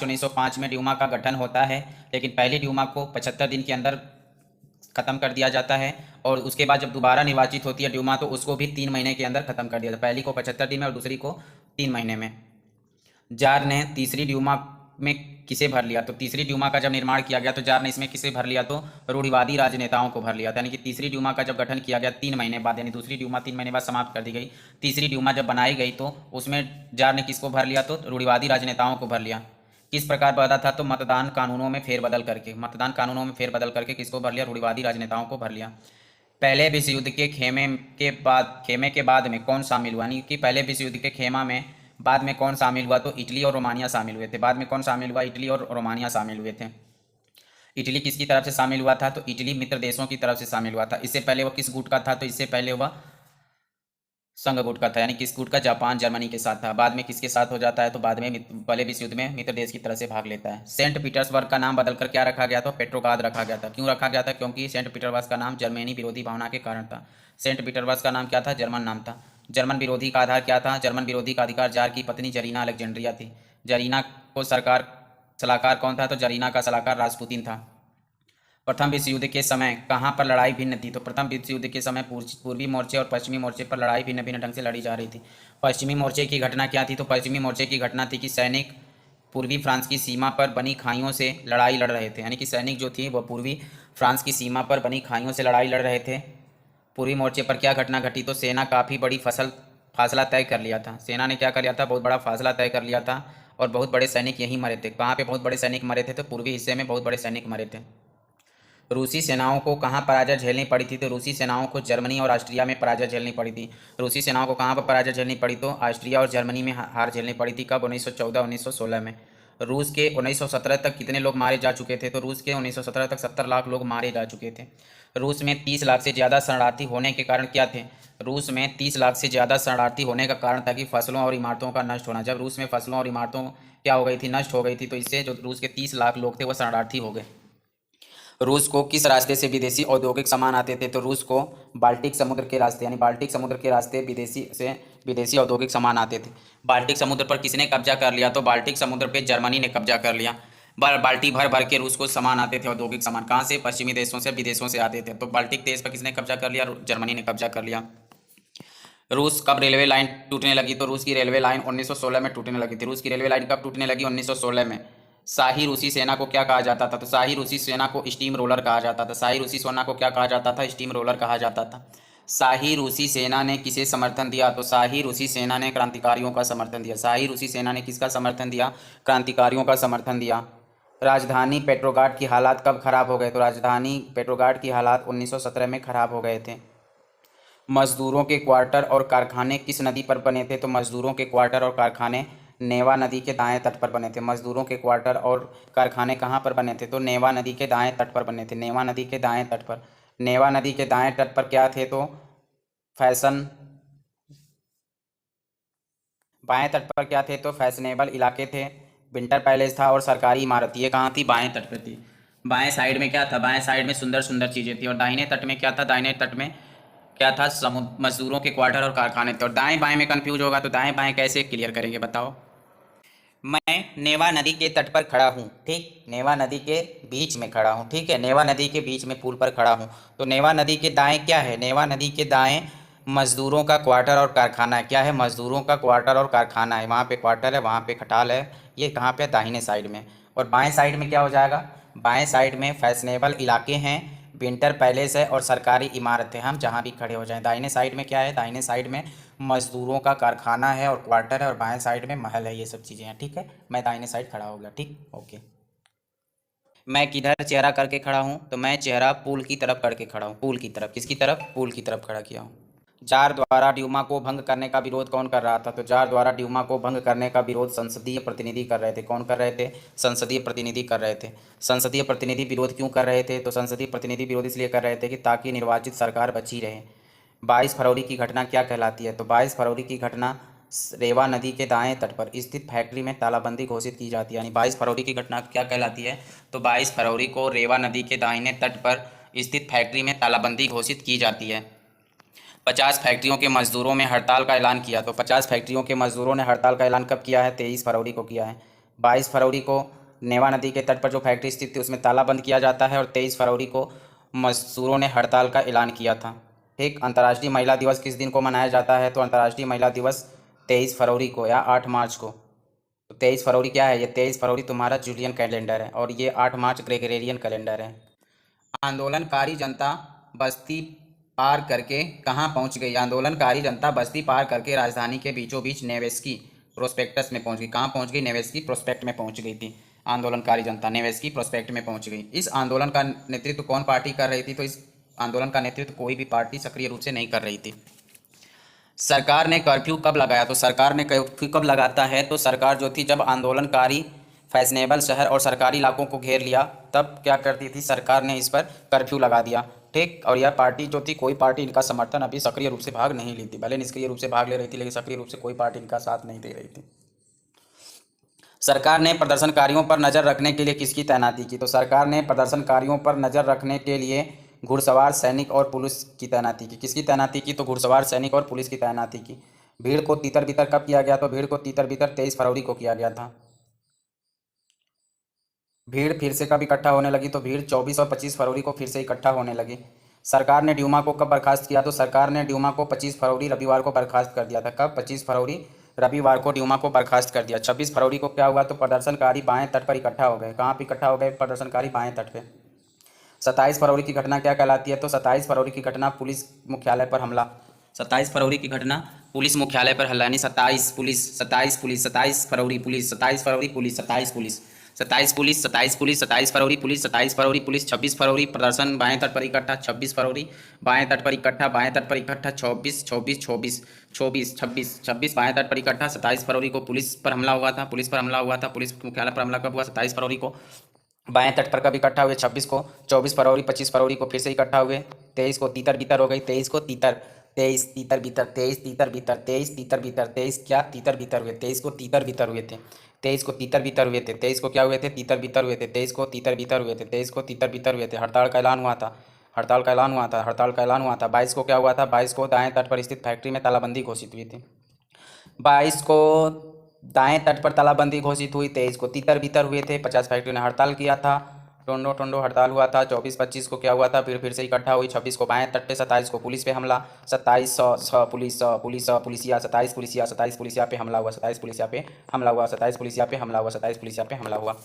1905 में ड्यूमा का गठन होता है। लेकिन पहली ड्यूमा को 75 दिन के अंदर खत्म कर दिया जाता है और उसके बाद जब दोबारा निर्वाचित होती है ड्यूमा तो उसको भी 3 महीने के अंदर खत्म कर दिया जाता है। पहली को 75 दिन में और दूसरी को 3 महीने में। जार ने तीसरी ड्यूमा में किसे भर लिया? तो तीसरी ड्यूमा का जब निर्माण किया गया तो जार ने इसमें किसे भर लिया? तो रूढ़िवादी राजनेताओं को भर लिया था। यानी कि तीसरी ड्यूमा का जब गठन किया गया 3 महीने बाद, यानी दूसरी ड्यूमा 3 महीने बाद समाप्त कर दी गई। तीसरी ड्यूमा जब बनाई गई तो उसमें जार ने किसको भर लिया? तो रूढ़िवादी राजनेताओं को भर लिया। किस प्रकार भरा था? तो मतदान कानूनों में फेरबदल करके किसको भर लिया? रूढ़िवादी राजनेताओं को भर लिया। पहले विश्व युद्ध के खेमे के बाद में कौन शामिल हुआ? यानी कि पहले विश्व युद्ध के खेमा में बाद में कौन शामिल हुआ? तो इटली और रोमानिया शामिल हुए थे। बाद में कौन शामिल हुआ? इटली और रोमानिया शामिल हुए थे। इटली किसकी तरफ से शामिल हुआ था? तो इटली मित्र देशों की तरफ से शामिल हुआ था। इससे पहले वह किस गुट का था? तो इससे पहले वह संघ गुट का था, यानी किस गुट का? जापान जर्मनी के साथ था। बाद में किसके साथ हो जाता है? तो बाद में पहले विश्व युद्ध में मित्र देश की तरह से भाग लेता है। सेंट पीटर्सबर्ग का नाम बदलकर क्या रखा गया? तो पेट्रोग्राद रखा गया था। क्यों रखा गया था? क्योंकि सेंट पीटर्सबर्ग का नाम जर्मनी विरोधी भावना के कारण था। सेंट पीटर्सबर्ग का नाम क्या था? जर्मन नाम था। जर्मन विरोधी का आधार क्या था? जर्मन विरोधी का अधिकार जार की पत्नी जरीना अलेक्जेंड्रिया थी। जरीना को सरकार सलाहकार कौन था? तो जरीना का सलाहकार रासपुतिन था। प्रथम विश्व युद्ध के समय कहाँ पर लड़ाई भिन्न थी? तो प्रथम विश्व युद्ध के समय पूर्वी मोर्चे और पश्चिमी मोर्चे पर लड़ाई भिन्न भिन्न ढंग से लड़ी जा रही थी। पश्चिमी मोर्चे की घटना क्या थी? तो पश्चिमी मोर्चे की घटना थी कि सैनिक पूर्वी फ्रांस की सीमा पर बनी खाइयों से लड़ाई लड़ रहे थे, यानी कि सैनिक जो थी वह पूर्वी फ्रांस की सीमा पर बनी खाइयों से लड़ाई लड़ रहे थे। पूर्वी मोर्चे पर क्या घटना घटी? तो सेना काफ़ी बड़ी फासला तय कर लिया था। सेना ने क्या कर लिया था? बहुत बड़ा फासला तय कर लिया था और बहुत बड़े सैनिक यहीं मरे थे। कहाँ पे बहुत बड़े सैनिक मरे थे? तो पूर्वी हिस्से में बहुत बड़े सैनिक मरे थे। रूसी सेनाओं को कहाँ पराजय झेलनी पड़ी थी? तो रूसी सेनाओं को जर्मनी और ऑस्ट्रिया में पराजय झेलनी पड़ी थी। रूसी सेनाओं को कहाँ पर पराजय झेलनी पड़ी? तो ऑस्ट्रिया और जर्मनी में हार झेलनी पड़ी थी। कब? 1914-1916 में। रूस के 1917 तक कितने लोग मारे जा चुके थे? तो रूस के 1917 तक 70 लाख लोग मारे जा चुके थे। रूस में 30 लाख से ज़्यादा शरणार्थी होने के कारण क्या थे? रूस में 30 लाख से ज़्यादा शरणार्थी होने का कारण था कि फसलों और इमारतों का नष्ट होना। जब रूस में फसलों और इमारतों क्या हो गई थी? नष्ट हो गई थी, तो इससे जो रूस के 30 लाख लोग थे वह शरणार्थी हो गए। रूस को किस रास्ते से विदेशी औद्योगिक सामान आते थे? तो रूस को बाल्टिक समुद्र के रास्ते, यानी बाल्टिक समुद्र के रास्ते विदेशी औद्योगिक सामान आते थे। बाल्टिक समुद्र पर किसने कब्जा कर लिया? तो बाल्टिक समुद्र पे जर्मनी ने कब्जा कर लिया। बाल्टी भर भर के रूस को सामान आते थे, औद्योगिक सामान कहाँ से? पश्चिमी देशों से, विदेशों से आते थे। तो बाल्टिक देश पर किसने कब्जा कर लिया? जर्मनी ने कब्जा कर लिया। रूस कब रेलवे लाइन टूटने लगी? तो रूस की रेलवे लाइन 1916 में टूटने लगी थी। रूस की रेलवे लाइन कब टूटने लगी? 1916 में। शाही रूसी सेना को क्या कहा जाता था? तो शाही रूसी सेना को स्टीम रोलर कहा जाता था। शाही रूसी सेना को क्या कहा जाता था? स्टीम रोलर कहा जाता था। शाही रूसी सेना ने किसे समर्थन दिया? तो शाही रूसी सेना ने क्रांतिकारियों का समर्थन दिया। शाही रूसी सेना ने किसका समर्थन दिया? क्रांतिकारियों का समर्थन दिया। राजधानी पेट्रोग्राड की हालात कब खराब हो गए? तो राजधानी पेट्रोग्राड की हालात 1917 में खराब हो गए थे। मजदूरों के क्वार्टर और कारखाने किस नदी पर बने थे? तो मजदूरों के क्वार्टर और कारखाने नेवा नदी के दाएं तट पर बने थे। मजदूरों के क्वार्टर और कारखाने कहाँ पर बने थे? तो नेवा नदी के दाएं तट पर बने थे। नेवा नदी के दाएं तट पर। नेवा नदी के दाएं तट पर क्या थे? तो फैशन बाएं तट पर क्या थे? तो फैशनेबल इलाके थे, विंटर पैलेस था और सरकारी इमारत। ये कहाँ थी? बाएं तट पर थी। बाएं साइड में क्या था? बाएं साइड में सुंदर सुंदर चीज़ें थी। और दाहिने तट में क्या था? दाहिने तट में क्या था? मजदूरों के क्वार्टर और कारखाने थे। और दाएं बाएं में कंफ्यूज होगा तो दाएं बाएं कैसे क्लियर करेंगे बताओ? मैं नेवा नदी के तट पर खड़ा हूँ, ठीक, नेवा नदी के बीच में खड़ा हूँ, ठीक है, नेवा नदी के बीच में पुल पर खड़ा हूँ। तो नेवा नदी के दाएं क्या है? नेवा नदी के दाएं मजदूरों का क्वार्टर और कारखाना है। क्या है? मजदूरों का क्वार्टर और कारखाना है। वहाँ पे क्वार्टर है, वहाँ पे खटाल है। ये कहाँ पे? दाहिने साइड में। और बाएं साइड में क्या हो जाएगा? बाएं साइड में फैशनेबल इलाके हैं, विंटर पैलेस है और सरकारी इमारत है। हम जहाँ भी खड़े हो जाएं। दाहिने साइड में क्या है? दाहिने साइड में मजदूरों का कारखाना है और क्वार्टर है और बाएं साइड में महल है। ये सब चीज़ें हैं, ठीक है। मैं दाहिने साइड खड़ा हो गया, ठीक, ओके। मैं किधर चेहरा करके खड़ा हूँ? तो मैं चेहरा पुल की तरफ करके खड़ा हूँ। पुल की तरफ, किसकी तरफ? पुल की तरफ खड़ा किया हूँ। जार द्वारा ड्यूमा को भंग करने का विरोध कौन कर रहा था? तो जार द्वारा ड्यूमा को भंग करने का विरोध संसदीय प्रतिनिधि कर रहे थे। कौन कर रहे थे? संसदीय प्रतिनिधि कर रहे थे। संसदीय प्रतिनिधि विरोध क्यों कर रहे थे? तो संसदीय प्रतिनिधि विरोध इसलिए कर रहे थे कि ताकि निर्वाचित सरकार बची रहे। 22 फरवरी की घटना क्या कहलाती है? तो 22 फरवरी की घटना रेवा नदी के दाएं तट पर स्थित फैक्ट्री में तालाबंदी घोषित की जाती है। यानी 22 फरवरी की घटना क्या कहलाती है? तो 22 फरवरी को रेवा नदी के दाहिने तट पर स्थित फैक्ट्री में तालाबंदी घोषित की जाती है। 50 फैक्ट्रियों के मजदूरों में हड़ताल का ऐलान किया। तो 50 फैक्ट्रियों के मजदूरों ने हड़ताल का ऐलान कब किया है? 23 फरवरी को किया है। 22 फरवरी को नेवा नदी के तट पर जो फैक्ट्री स्थित थी उसमें ताला बंद किया जाता है और 23 फरवरी को मजदूरों ने हड़ताल का ऐलान किया था, ठीक। अंतर्राष्ट्रीय महिला दिवस किस दिन को मनाया जाता है? तो अंतर्राष्ट्रीय महिला दिवस 23 फरवरी को या 8 मार्च को। तो 23 फरवरी क्या है? ये 23 फरवरी तुम्हारा जूलियन कैलेंडर है और ये 8 मार्च ग्रेगोरियन कैलेंडर है। आंदोलनकारी जनता बस्ती पार करके कहाँ पहुँच गई? आंदोलनकारी जनता बस्ती पार करके राजधानी के बीचों बीच नेवेस्की प्रोस्पेक्टस में पहुँच गई। कहाँ पहुँच गई? नेवेस्की प्रोस्पेक्ट में पहुँच गई थी। आंदोलनकारी जनता नेवेस्की प्रोस्पेक्ट में पहुँच गई। इस आंदोलन का नेतृत्व कौन पार्टी कर रही थी? तो इस आंदोलन का नेतृत्व कोई भी पार्टी सक्रिय रूप से नहीं कर रही थी। सरकार ने कर्फ्यू कब लगाया? तो सरकार ने कर्फ्यू कब लगाता है? तो सरकार जो थी जब आंदोलनकारी फैशनेबल शहर और सरकारी इलाकों को घेर लिया तब क्या करती थी? सरकार ने इस पर कर्फ्यू लगा दिया। ठीक। और यह पार्टी जो थी, कोई पार्टी इनका समर्थन अभी सक्रिय रूप से भाग नहीं ली थी, भले निष्क्रिय रूप से भाग ले रही थी, लेकिन सक्रिय रूप से कोई पार्टी इनका साथ नहीं दे रही थी। सरकार ने प्रदर्शनकारियों पर नज़र रखने के लिए किसकी तैनाती की? तो सरकार ने प्रदर्शनकारियों पर नज़र रखने के लिए घुड़सवार सैनिक और पुलिस की तैनाती की। किसकी तैनाती की? तो घुड़सवार सैनिक और पुलिस की तैनाती की। भीड़ को तीतर बितर कब किया गया? तो भीड़ को तीतर बितर 23 फरवरी को किया गया था। भीड़ फिर से कब इकट्ठा होने लगी? तो भीड़ 24 और 25 फरवरी को फिर से इकट्ठा होने लगी। सरकार ने ड्यूमा को कब बर्खास्त किया? तो सरकार ने ड्यूमा को 25 फरवरी रविवार को बर्खास्त कर दिया था। कब? 25 फरवरी रविवार को ड्यूमा को बर्खास्त कर दिया। 26 फरवरी को क्या हुआ? तो प्रदर्शनकारी बाएं तट पर इकट्ठा हो गए। कहाँ पर इकट्ठा हो गए प्रदर्शनकारी? बाएं तट पर। 27 फरवरी की घटना क्या कहलाती है? तो 27 फरवरी की घटना पुलिस मुख्यालय पर हमला। 27 फरवरी की घटना पुलिस मुख्यालय पर हमला, यानी 27 पुलिस 27 पुलिस 27 फरवरी पुलिस 27 फरवरी पुलिस 27 पुलिस 27 पुलिस 27 पुलिस 27 फरवरी पुलिस 27 फरवरी पुलिस 26 फरवरी प्रदर्शन बाएं तट पर इकट्ठा, 26 फरवरी बाएं तट पर इकट्ठा, बाएं तट पर इकट्ठा 24 24 24 24 26 26 बाएं तट पर इकट्ठा। 27 फरवरी को पुलिस पर हमला हुआ था, पुलिस पर हमला हुआ था। पुलिस मुख्यालय पर हमला कब हुआ? 27 फरवरी को। बाएं तट पर कब इकट्ठा हुए? 26 को। 24 फरवरी 25 फरवरी को फिर से इकट्ठा हुए। 23 को तीतर बितर हो गई। 23 को तीतर 23 तीतर बितर 23 तीतर बितर 23 तीतर बितर 23 क्या तीतर बितर हुए? 23 को तीतर बितर हुए थे। 23 को तीतर बितर हुए थे। 23 को क्या हुए थे? तीतर बितर हुए थे। 23 को तीतर बितर हुए थे। 23 को तीतर बितर हुए थे। हड़ताल का ऐलान हुआ था। हड़ताल का ऐलान हुआ था। हड़ताल का ऐलान हुआ था। 22 को क्या हुआ था? 22 को दाएं तट पर स्थित फैक्ट्री में तालाबंदी घोषित हुई थी। 22 को दाएं तट पर तालाबंदी घोषित हुई। 23 को तीतर बितर हुए थे। 50 फैक्ट्री ने हड़ताल किया था। टोंडो टोंडो हड़ताल हुआ था। 24-25 को क्या हुआ था? फिर से इकट्ठा हुई। 26 को बाएं तट पे। 27 को पुलिस पे हमला। 27 पुलिस पुलिस पुलिसिया 27 पुलिसिया 27 पुलिसिया पे हमला हुआ। 27 पुलिसिया पे हमला हुआ। 27 पुलिसिया पे हमला हुआ। 27 पुलिसिया पे हमला हुआ।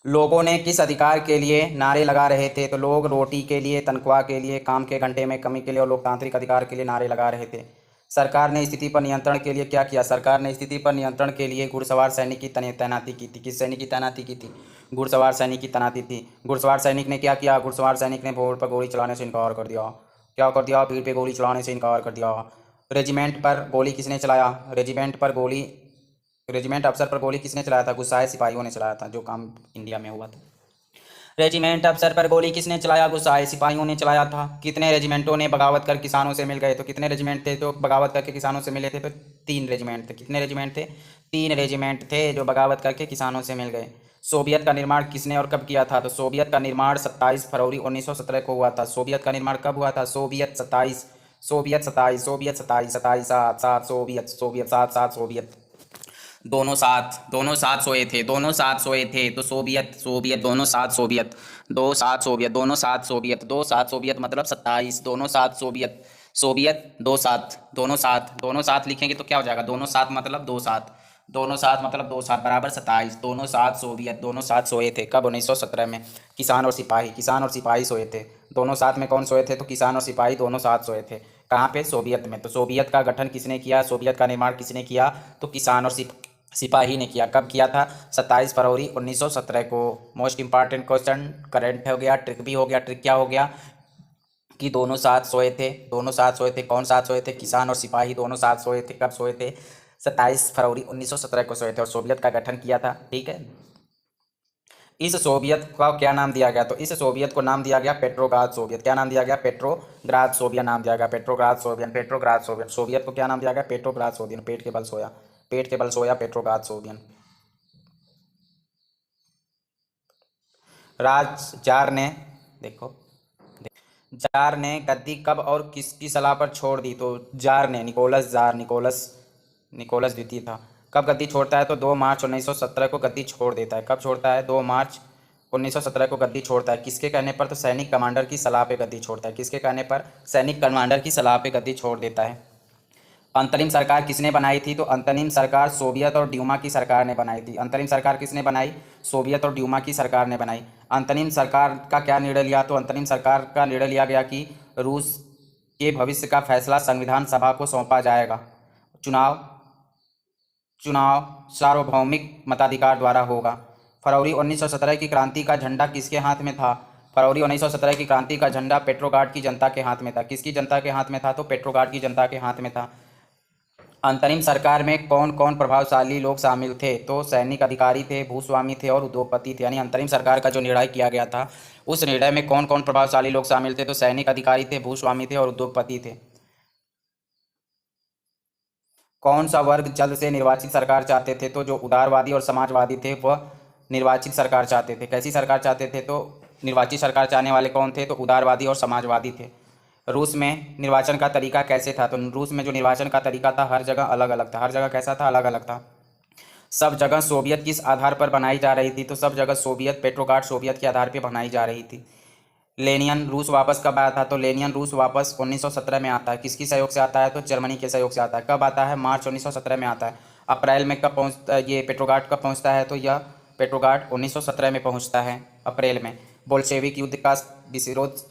लोगों ने किस अधिकार के लिए नारे लगा रहे थे? तो लोग रोटी के लिए, तनख्वाह के लिए, काम के घंटे में कमी के लिए और लोकतांत्रिक अधिकार के लिए नारे लगा रहे थे। सरकार ने स्थिति पर नियंत्रण के लिए क्या किया? सरकार ने स्थिति पर नियंत्रण के लिए घुड़सवार सैनिक की तैनाती की थी। किस सैनिक की तैनाती की थी? घुड़सवार सैनिक की तैनाती थी। घुड़सवार सैनिक ने क्या किया? घुड़सवार सैनिक ने भीड़ पर गोली चलाने से इनकार कर दिया। क्या कर दिया? भीड़ पर गोली चलाने से इनकार कर दिया। रेजिमेंट पर गोली किसने चलाया? रेजिमेंट अफसर पर गोली किसने चलाया था? गुस्साए सिपाहियों ने चलाया था, जो काम इंडिया में हुआ था। रेजिमेंट अफसर पर गोली किसने चलाया? गुस्साए सिपाहियों ने चलाया था। कितने रेजिमेंटों ने बगावत कर किसानों से मिल गए? तो कितने रेजिमेंट थे जो बगावत करके किसानों से मिले थे? तो 3 रेजिमेंट थे। कितने रेजिमेंट थे? 3 रेजिमेंट थे जो बगावत करके किसानों से मिल गए। सोवियत का निर्माण किसने और कब किया था? तो सोवियत का निर्माण 27 फरवरी 1917 को हुआ था। सोवियत का निर्माण कब हुआ था? Soviet 27 Soviet 27 Soviet 27 27 7 7 Soviet Soviet 7 7 Soviet दोनों साथ सोए थे। दोनों साथ सोए थे। तो सोवियत सोवियत दोनों साथ सोवियत 2 7 सोवियत दोनों साथ सोवियत 2 7 सोवियत मतलब 27 दोनों साथ सोवियत सोवियत 2 साथ लिखेंगे तो क्या हो जाएगा? दोनों साथ मतलब 2 साथ बराबर 27 दोनों साथ सोवियत। दोनों साथ सोए थे कब? 1917 में। किसान और सिपाही सोए थे। दोनों साथ में कौन सोए थे? तो किसान और सिपाही दोनों साथ सोए थे। कहाँ पे? सोवियत में। तो सोवियत का गठन किसने किया? सोवियत का निर्माण किसने किया? तो किसान और सिपाही ने किया। कब किया था? 27 फरवरी 1917 को। मोस्ट इंपॉर्टेंट क्वेश्चन, करंट हो गया, ट्रिक भी हो गया। ट्रिक क्या हो गया? कि दोनों साथ सोए थे। दोनों साथ सोए थे। कौन साथ सोए थे? किसान और सिपाही दोनों साथ सोए थे। कब सोए थे? 27 फरवरी 1917 को सोए थे और सोवियत का गठन किया था। ठीक है। इस सोवियत का क्या नाम दिया गया? तो इस सोवियत को नाम दिया गया पेट्रोग्राद सोवियत। क्या नाम दिया गया? पेट्रोग्राद सोवियत नाम दिया गया। Petrograd Soviet. सोवियत को क्या नाम दिया गया? Petrograd Soviet. पेट के बल सोया पेट्रोग्राद सोवियत। जार ने देखो जार ने गद्दी कब और किसकी सलाह पर छोड़ दी? तो जार ने निकोलस द्वितीय था। कब गद्दी छोड़ता है? तो 2 मार्च 1917 को गद्दी छोड़ देता है। कब छोड़ता है? 2 मार्च 1917 को गद्दी छोड़ता है। किसके कहने पर? तो सैनिक कमांडर की सलाह पे गद्दी छोड़ता है। किसके कहने पर? सैनिक कमांडर की सलाह पे गद्दी छोड़ देता है। अंतरिम सरकार किसने बनाई थी? तो अंतरिम सरकार सोवियत और ड्यूमा की सरकार ने बनाई थी। अंतरिम सरकार किसने बनाई? सोवियत और ड्यूमा की सरकार ने बनाई। अंतरिम सरकार का क्या निर्णय लिया? तो अंतरिम सरकार का निर्णय लिया गया कि रूस के भविष्य का फैसला संविधान सभा को सौंपा जाएगा। चुनाव सार्वभौमिक मताधिकार द्वारा होगा। फरवरी 1917 की क्रांति का झंडा किसके हाथ में था? फरवरी 1917 की क्रांति का झंडा पेट्रोग्राड की जनता के हाथ में था। किसकी जनता के हाथ में था? तो पेट्रोग्राड की जनता के हाथ में था। अंतरिम सरकार में कौन कौन प्रभावशाली लोग शामिल थे? तो सैनिक अधिकारी थे, भूस्वामी थे और उद्योगपति थे। यानी अंतरिम सरकार का जो निर्णय किया गया था उस निर्णय में कौन कौन प्रभावशाली लोग शामिल थे? तो सैनिक अधिकारी थे, भूस्वामी थे और उद्योगपति थे। कौन सा वर्ग जल्द से निर्वाचित सरकार चाहते थे? तो जो उदारवादी और समाजवादी थे वह निर्वाचित सरकार चाहते थे। कैसी सरकार चाहते थे? तो निर्वाचित सरकार चाहने वाले कौन थे? तो उदारवादी और समाजवादी थे। रूस में निर्वाचन का तरीका कैसे था? तो रूस में जो निर्वाचन का तरीका था हर जगह अलग अलग था। हर जगह कैसा था? अलग अलग था। सब जगह सोवियत किस आधार पर बनाई जा रही थी? तो सब जगह सोवियत, पेट्रोग्राड सोवियत के आधार पर बनाई जा रही थी। लेनिन रूस वापस कब आया था? तो लेनिन रूस वापस 1917 में आता है। किसकी सहयोग से आता है? तो जर्मनी के सहयोग से आता है। कब आता है? मार्च 1917 में आता है। अप्रैल में कब पहुंचता ये पेट्रोग्राड कब पहुंचता है? तो यह पेट्रोग्राड 1917 में पहुंचता है, अप्रैल में। बोल्शेविक युद्ध का विरोध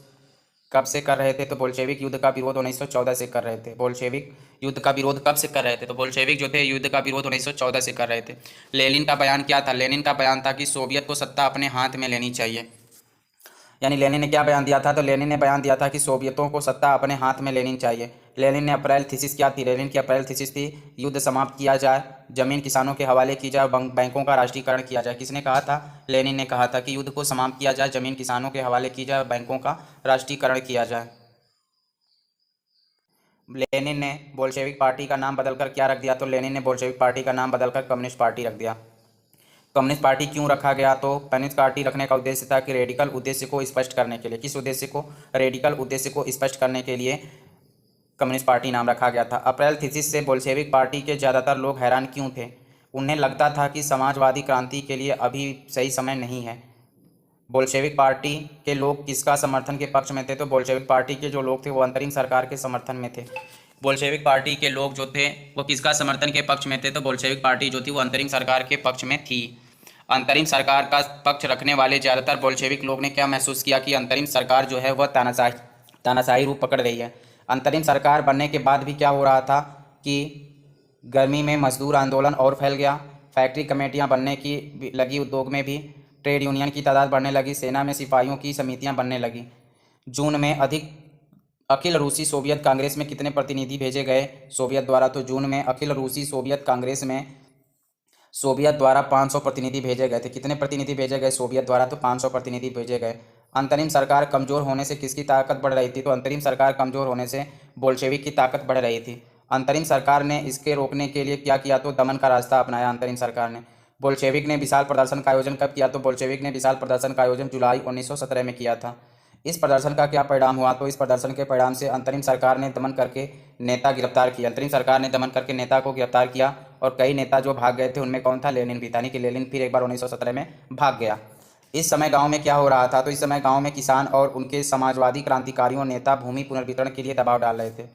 कब से कर रहे थे? तो बोल्शेविक युद्ध का विरोध 1914 से कर रहे थे। बोल्शेविक युद्ध का विरोध कब से कर रहे थे? तो बोल्शेविक जो थे युद्ध का विरोध 1914 से कर रहे थे। लेनिन का बयान क्या था? लेनिन का बयान था कि सोवियत को सत्ता अपने हाथ में लेनी चाहिए। यानी लेनिन ने क्या बयान दिया था? तो लेनिन ने बयान दिया था कि सोवियतों को सत्ता अपने हाथ में लेनी चाहिए। लेनिन ने अप्रैल थीसिस क्या थी? लेनिन की अप्रैल थीसिस थी युद्ध समाप्त किया जाए, जमीन किसानों के हवाले की जाए, बैंकों का राष्ट्रीयकरण किया जाए। किसने कहा था? लेनिन ने कहा था कि युद्ध को समाप्त किया जाए, जमीन किसानों के हवाले की जाए, बैंकों का राष्ट्रीयकरण किया जाए। लेनिन ने बोल्शेविक पार्टी का नाम बदलकर क्या रख दिया? तो लेनिन ने बोल्शेविक पार्टी का नाम बदलकर कम्युनिस्ट पार्टी रख दिया। कम्युनिस्ट पार्टी क्यों रखा गया? तो कम्युनिस्ट पार्टी रखने का उद्देश्य था कि रेडिकल उद्देश्य को स्पष्ट करने के लिए। किस उद्देश्य को? रेडिकल उद्देश्य को स्पष्ट करने के लिए कम्युनिस्ट पार्टी नाम रखा गया था। अप्रैल थीसिस से बोल्शेविक पार्टी के ज़्यादातर लोग हैरान क्यों थे? उन्हें लगता था कि समाजवादी क्रांति के लिए अभी सही समय नहीं है। बोल्शेविक पार्टी के लोग किसका समर्थन के पक्ष में थे? तो बोल्शेविक पार्टी के जो लोग थे वो अंतरिम सरकार के समर्थन में थे। बोल्शेविक पार्टी के लोग जो थे वो किसका समर्थन के पक्ष में थे? तो बोल्शेविक पार्टी जो थी वो अंतरिम सरकार के पक्ष में थी। अंतरिम सरकार का पक्ष रखने वाले ज़्यादातर बोल्शेविक लोग ने क्या महसूस किया कि अंतरिम सरकार जो है वह तानाशाही रूप पकड़ रही है। अंतरिम सरकार बनने के बाद भी क्या हो रहा था कि गर्मी में मजदूर आंदोलन और फैल गया, फैक्ट्री कमेटियां बनने की लगी, उद्योग में भी ट्रेड यूनियन की तादाद बढ़ने लगी, सेना में सिपाहियों की समितियां बनने लगी। जून में अखिल रूसी सोवियत कांग्रेस में कितने प्रतिनिधि भेजे गए सोवियत द्वारा? तो जून में अखिल रूसी सोवियत कांग्रेस में सोवियत द्वारा 500 प्रतिनिधि भेजे गए थे। कितने प्रतिनिधि भेजे गए सोवियत द्वारा? तो 500 प्रतिनिधि भेजे गए। अंतरिम सरकार कमजोर होने से किसकी ताकत बढ़ रही थी? तो अंतरिम सरकार कमजोर होने से बोल्शेविक की ताकत बढ़ रही थी। अंतरिम सरकार ने इसके रोकने के लिए क्या किया? तो दमन का रास्ता अपनाया अंतरिम सरकार ने। बोल्शेविक ने विशाल प्रदर्शन का आयोजन कब किया? तो बोल्शेविक ने विशाल प्रदर्शन का आयोजन जुलाई 1917 में किया था। इस प्रदर्शन का क्या परिणाम हुआ? तो इस प्रदर्शन के परिणाम से अंतरिम सरकार ने दमन करके नेता गिरफ्तार किया। अंतरिम सरकार ने दमन करके नेता को गिरफ्तार किया और कई नेता जो भाग गए थे उनमें कौन था? लेनिन भी था। यानी कि लेनिन फिर एक बार 1917 में भाग गया। इस समय गांव में क्या हो रहा था? तो इस समय गांव में किसान और उनके समाजवादी क्रांतिकारियों नेता भूमि पुनर्वितरण के लिए दबाव डाल रहे थे।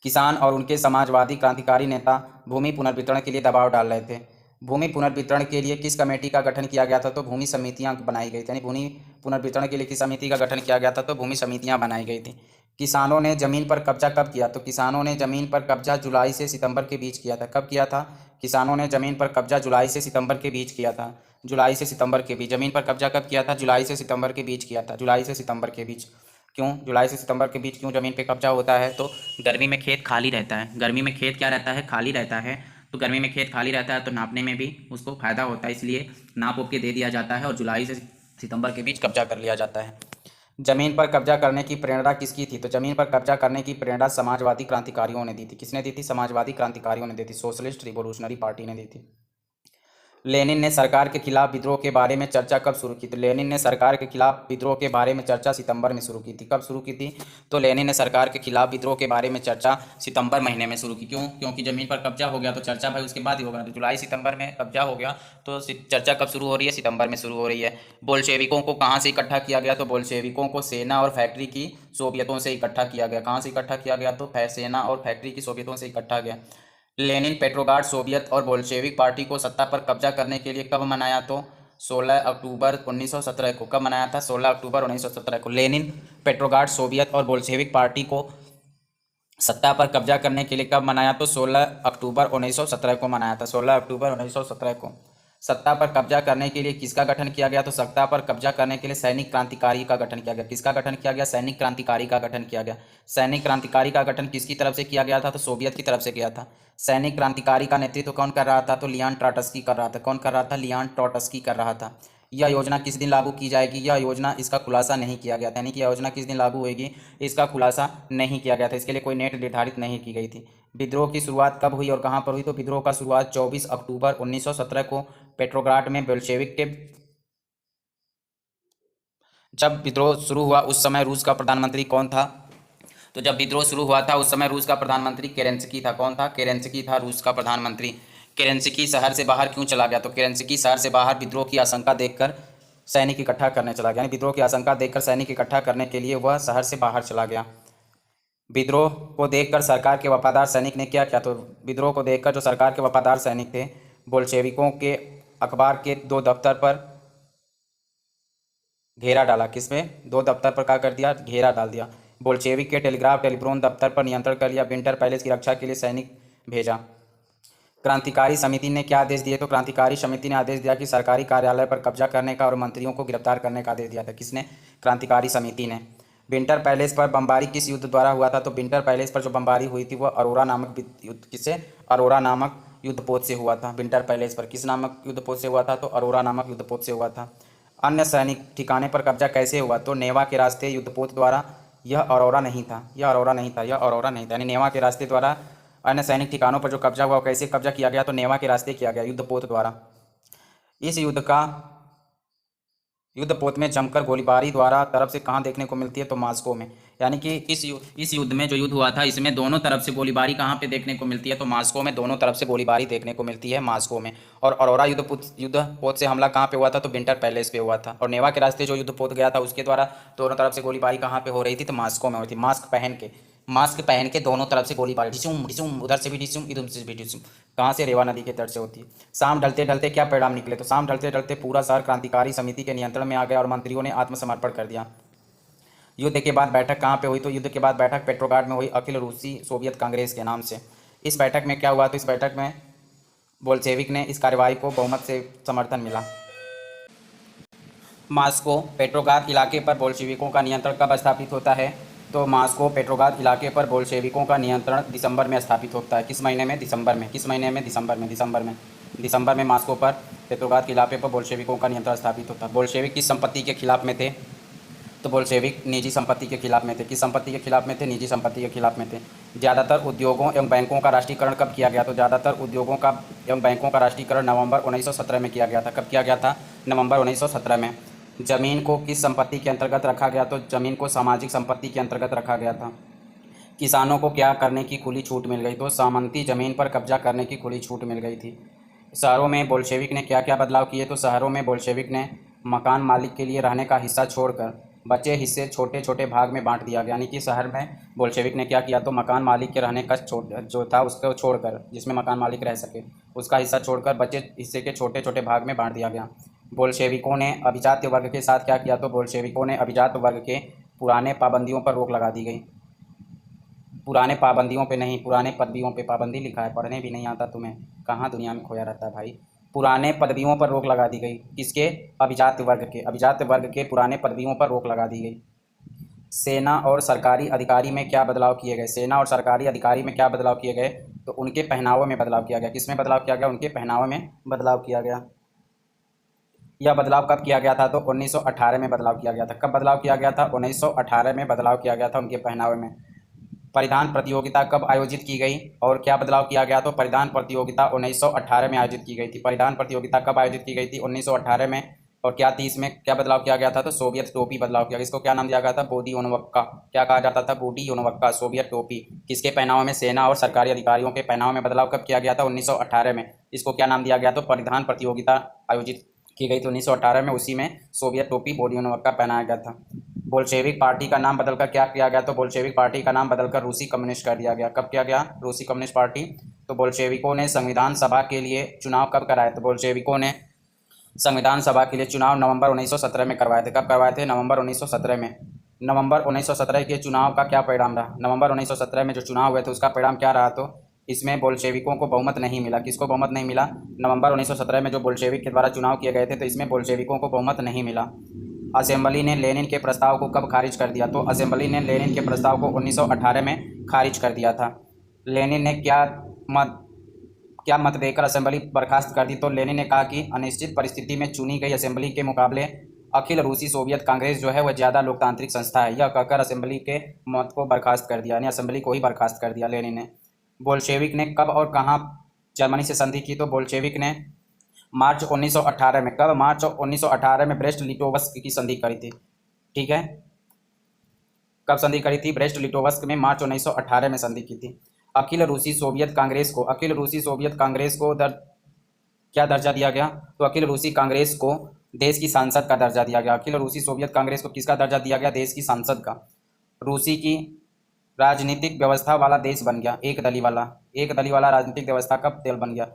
किसान और उनके समाजवादी क्रांतिकारी नेता भूमि पुनर्वितरण के लिए दबाव डाल रहे थे। भूमि पुनर्वितरण के लिए किस कमेटी का गठन किया गया था? तो भूमि समितियां बनाई गई थी। यानी भूमि पुनर्वितरण के लिए किस समिति का गठन किया गया था? तो भूमि समितियां बनाई गई थी। किसानों ने जमीन पर कब्जा कब किया? तो किसानों ने जमीन पर कब्जा जुलाई से सितंबर के बीच किया था। कब किया था? किसानों ने जमीन पर कब्जा जुलाई से सितंबर के बीच किया था। जुलाई से सितंबर के बीच जमीन पर कब्जा कब किया था? जुलाई से सितंबर के बीच किया था। जुलाई से सितंबर के बीच। क्यों जुलाई से सितंबर के बीच क्यों ज़मीन पे कब्जा होता है? तो गर्मी में खेत खाली रहता है। गर्मी में खेत क्या रहता है? खाली रहता है। तो गर्मी में खेत खाली रहता है तो नापने में भी उसको फायदा होता है, इसलिए नाप उप के दे दिया जाता है और जुलाई से सितंबर के बीच कब्जा कर लिया जाता है। जमीन पर कब्जा करने की प्रेरणा किसकी थी? तो जमीन पर कब्जा करने की प्रेरणा समाजवादी क्रांतिकारियों ने दी थी। किसने दी थी? समाजवादी क्रांतिकारियों ने दी थी। सोशलिस्ट रिवोल्यूशनरी पार्टी ने दी थी। लेनिन ने सरकार के खिलाफ विद्रोह के बारे में चर्चा कब शुरू की? तो लेनिन ने सरकार के खिलाफ विद्रोह के बारे में चर्चा सितंबर में शुरू की थी। कब शुरू की थी? तो लेनिन ने सरकार के खिलाफ विद्रोह के बारे में चर्चा सितंबर महीने में शुरू की। क्यों? क्योंकि जमीन पर कब्जा हो गया तो चर्चा भाई उसके बाद ही होगा। तो जुलाई सितंबर में कब्जा हो गया तो चर्चा कब शुरू हो रही है? सितंबर में शुरू हो रही है। बोल्शेविकों को कहाँ से इकट्ठा किया गया? तो बोल्शेविकों को सेना और फैक्ट्री की सोवियतों से इकट्ठा किया गया। कहाँ से इकट्ठा किया गया? तो सेना और फैक्ट्री की सोवियतों से इकट्ठा गया। लेनिन पेट्रोग्राड सोवियत और बोल्शेविक पार्टी को सत्ता पर कब्जा करने के लिए कब मनाया? तो 16 अक्टूबर 1917 को। कब मनाया था? 16 अक्टूबर 1917 को। लेनिन पेट्रोग्राड सोवियत और बोल्शेविक पार्टी को सत्ता पर कब्जा करने के लिए कब मनाया? तो 16 अक्टूबर 1917 को मनाया था। 16 अक्टूबर 1917 को। सत्ता पर कब्जा करने के लिए किसका गठन किया गया? तो सत्ता पर कब्जा करने के लिए सैनिक क्रांतिकारी का गठन किया गया। किसका गठन किया गया? सैनिक क्रांतिकारी का गठन किया गया। सैनिक क्रांतिकारी का गठन किसकी तरफ से किया गया था? तो सोवियत की तरफ से किया था। सैनिक क्रांतिकारी का नेतृत्व कौन कर रहा था? तो लियान ट्रॉट्स्की कर रहा था। कौन कर रहा था? लियान ट्रॉट्स्की कर रहा था। यह योजना किस दिन लागू की जाएगी, यह योजना, इसका खुलासा नहीं किया गया था। यानी कि यह योजना किस दिन लागू होगी, इसका खुलासा नहीं किया गया था। इसके लिए कोई डेट निर्धारित नहीं की गई थी। विद्रोह की शुरुआत कब हुई और कहाँ पर हुई, तो विद्रोह का शुरुआत 24 अक्टूबर 1917 को पेट्रोग्राड में बोल्शेविक के, जब विद्रोह शुरू हुआ उस समय रूस का प्रधानमंत्री कौन था, तो जब विद्रोह शुरू हुआ था उस समय रूस का प्रधानमंत्री केरेंस्की था। कौन था, केरेंस्की था रूस का प्रधानमंत्री। केरेंस्की शहर से बाहर क्यों चला गया, तो केरेंस्की शहर से बाहर विद्रोह की आशंका देखकर सैनिक इकट्ठा करने चला गया। यानी विद्रोह की आशंका देखकर सैनिक इकट्ठा करने के लिए वह शहर से बाहर चला गया। विद्रोह को देखकर सरकार के वफादार सैनिक ने क्या किया, तो विद्रोह को देखकर जो सरकार के वफादार सैनिक थे, बोल्शेविकों के अखबार के 2 दफ्तर पर घेरा डाला। किसमें, 2 दफ्तर पर क्या कर दिया, घेरा डाल दिया। बोल्शेविक के टेलीग्राफ टेलीफोन दफ्तर पर नियंत्रण कर लिया। विंटर पैलेस की रक्षा के लिए सैनिक भेजा। क्रांतिकारी समिति ने क्या आदेश दिए, तो क्रांतिकारी समिति ने आदेश दिया कि सरकारी कार्यालय पर कब्जा करने का और मंत्रियों को गिरफ्तार करने का आदेश दिया था। किसने, क्रांतिकारी समिति ने। विंटर पैलेस पर बमबारी किस युद्ध द्वारा हुआ था, तो विंटर पैलेस पर जो बमबारी हुई थी वह अरोरा नामक युद्ध, किससे, अरोरा नामक युद्धपोत से हुआ था। विंटर पैलेस पर किस नामक युद्धपोत से हुआ था, तो अरोरा नामक युद्धपोत से हुआ था। अन्य सैनिक ठिकाने पर कब्जा कैसे हुआ, तो नेवा के रास्ते युद्धपोत द्वारा। यह अरोरा नहीं था, यह अरोरा नहीं था, यह अरोरा नहीं था। यानी नेवा के रास्ते द्वारा अन्य सैनिक ठिकानों पर जो कब्जा हुआ, कैसे कब्जा किया गया, तो नेवा के रास्ते किया गया, युद्धपोत द्वारा। इस युद्धपोत में जमकर गोलीबारी द्वारा तरफ से कहाँ देखने को मिलती है, तो मास्को में। यानी कि इस युद्ध में जो युद्ध हुआ था, इसमें दोनों तरफ से गोलीबारी कहाँ पे देखने को मिलती है, तो मास्को में दोनों तरफ से गोलीबारी देखने को मिलती है, मास्को में। और अरोरा युद्धपोत से हमला कहाँ पे हुआ था, तो विंटर पैलेस पे हुआ था। और नेवा के रास्ते जो युद्धपोत गया था उसके द्वारा दोनों तरफ से गोलीबारी कहाँ पे हो रही थी, तो मास्को में हो रही थी। मास्क पहन के दोनों तरफ से गोलीबारी, डिशुम डिशुम, उधर से भी डिशुम, इधर से भी डिशुम। कहाँ से, रेवा नदी के तट से होती है। शाम ढलते ढलते क्या परिणाम निकले, तो शाम ढलते ढलते पूरा शहर क्रांतिकारी समिति के नियंत्रण में आ गया और मंत्रियों ने आत्मसमर्पण कर दिया। युद्ध के बाद बैठक कहाँ पे हुई, तो युद्ध के बाद बैठक पेट्रोग्राड में हुई, अखिल रूसी सोवियत कांग्रेस के नाम से। इस बैठक में क्या हुआ, तो इस बैठक में बोल्शेविक ने इस कार्यवाही को बहुमत से समर्थन मिला। मास्को पेट्रोग्राद इलाके पर बोल्शेविकों का नियंत्रण कब स्थापित होता है, तो मास्को पेट्रोग्राद इलाके पर बोल्शेविकों का नियंत्रण दिसंबर में स्थापित होता है। किस महीने में, दिसंबर में। किस महीने में, दिसंबर में मास्को पर पेट्रोग्राद के इलाके पर बोल्शेविकों का नियंत्रण स्थापित होता है। बोल्शेविक किस संपत्ति के खिलाफ में थे, तो बोल्शेविक निजी संपत्ति के खिलाफ में थे। किस संपत्ति के खिलाफ में थे, निजी संपत्ति के खिलाफ में थे। ज़्यादातर उद्योगों एवं बैंकों का राष्ट्रीयकरण कब किया गया, तो ज़्यादातर उद्योगों का एवं बैंकों का राष्ट्रीयकरण नवंबर 1917 में किया गया था। कब किया गया था, नवंबर 1917 में। जमीन को किस संपत्ति के अंतर्गत रखा गया, तो जमीन को सामाजिक संपत्ति के अंतर्गत रखा गया था। किसानों को क्या करने की खुली छूट मिल गई, तो सामंती जमीन पर कब्जा करने की खुली छूट मिल गई थी। शहरों में बोल्शेविक ने क्या क्या बदलाव किए, तो शहरों में बोल्शेविक ने मकान मालिक के लिए रहने का हिस्सा छोड़कर बचे हिस्से छोटे छोटे भाग में बांट दिया गया। यानी कि शहर में बोल्शेविक ने क्या किया, तो मकान मालिक के रहने का जो था उसको छोड़कर, जिसमें मकान मालिक रह सके, उसका हिस्सा छोड़कर बचे हिस्से के छोटे छोटे भाग में बांट दिया गया। बोल्शेविकों ने अभिजात वर्ग के साथ क्या किया, तो बोल्शेविकों ने अभिजात वर्ग के पुराने पाबंदियों पर रोक लगा दी गई। पुराने पाबंदियों पे नहीं, पुराने पदवियों पे पाबंदी लिखा है, पढ़ने भी नहीं आता तुम्हें, कहाँ दुनिया में खोया रहता है भाई। पुराने पदवियों पर रोक लगा दी गई, किसके, अभिजात वर्ग के पुराने पदवियों पर रोक लगा दी गई। सेना और सरकारी अधिकारी में क्या बदलाव किए गए, सेना और सरकारी अधिकारी में क्या बदलाव किए गए, तो उनके पहनावे में बदलाव किया गया। किसमें बदलाव किया गया, उनके पहनावे में बदलाव किया गया। यह बदलाव कब किया गया था, तो 1918 में बदलाव किया गया था। कब बदलाव किया गया था, 1918 में बदलाव किया गया था उनके पहनावे में। परिधान प्रतियोगिता कब आयोजित की गई और क्या बदलाव किया गया, तो परिधान प्रतियोगिता 1918 में आयोजित की गई थी। परिधान प्रतियोगिता कब आयोजित की गई थी, 1918 में। और क्या थी इसमें, क्या बदलाव किया गया था, तो सोवियत टोपी बदलाव किया गया। इसको क्या नाम दिया गया था, बोडियोनोवक्का। क्या कहा जाता था, बोडियोनोवक्का, सोवियत टोपी। किसके पहनावे में, सेना और सरकारी अधिकारियों के पहनावे में बदलाव कब किया गया था, 1918 में। इसको क्या नाम दिया गया, तो परिधान प्रतियोगिता आयोजित की गई थी 1918 में, उसी में सोवियत टोपी बोडियोनोवक्का पहनाया गया था। बोल्शेविक पार्टी का नाम बदलकर क्या किया गया, तो बोल्शेविक पार्टी का नाम बदलकर रूसी कम्युनिस्ट कर दिया गया। कब किया गया, रूसी कम्युनिस्ट पार्टी। तो बोल्शेविकों ने संविधान सभा के लिए चुनाव कब कराए, तो बोल्शेविकों ने संविधान सभा के लिए चुनाव नवंबर 1917 में करवाए थे। कब करवाए थे, नवंबर 1917 में। नवंबर 1917 के चुनाव का क्या परिणाम रहा, नवंबर 1917 में जो चुनाव हुए थे उसका परिणाम क्या रहा, तो इसमें बोल्शेविकों को बहुमत नहीं मिला। किसको बहुमत नहीं मिला, नवंबर 1917 में जो बोल्शेविक के द्वारा चुनाव किए गए थे तो इसमें बोल्शेविकों को बहुमत नहीं मिला। असेंबली ने लेनिन के प्रस्ताव को कब खारिज कर दिया, तो असेंबली ने लेनिन के प्रस्ताव को 1918 में खारिज कर दिया था। लेनिन ने क्या क्या मत देकर असेंबली बर्खास्त कर दी। तो लेनिन ने कहा कि अनिश्चित परिस्थिति में चुनी गई असेंबली के मुकाबले अखिल रूसी सोवियत कांग्रेस जो है वह ज़्यादा लोकतांत्रिक संस्था है। यह कहकर असेंबली के मत को बर्खास्त कर दिया, यानी असेंबली को ही बर्खास्त कर दिया लेनिन ने। बोल्शेविक ने कब और कहाँ जर्मनी से संधि की। तो बोल्शेविक ने मार्च 1918 में, कब, मार्च 1918 में ब्रेस्ट लिटोवस्क की संधि करी थी। ठीक है, कब संधि करी थी? ब्रेस्ट लिटोवस्क में मार्च 1918 में संधि की थी। अखिल रूसी सोवियत कांग्रेस को, अखिल रूसी सोवियत कांग्रेस को क्या दर्जा दिया गया? तो अखिल रूसी कांग्रेस को देश की सांसद का दर्जा दिया गया। अखिल रूसी सोवियत कांग्रेस को किसका दर्जा दिया गया? देश की सांसद का। रूसी की राजनीतिक व्यवस्था वाला देश बन गया, एक दली वाला राजनीतिक व्यवस्था का देश बन गया।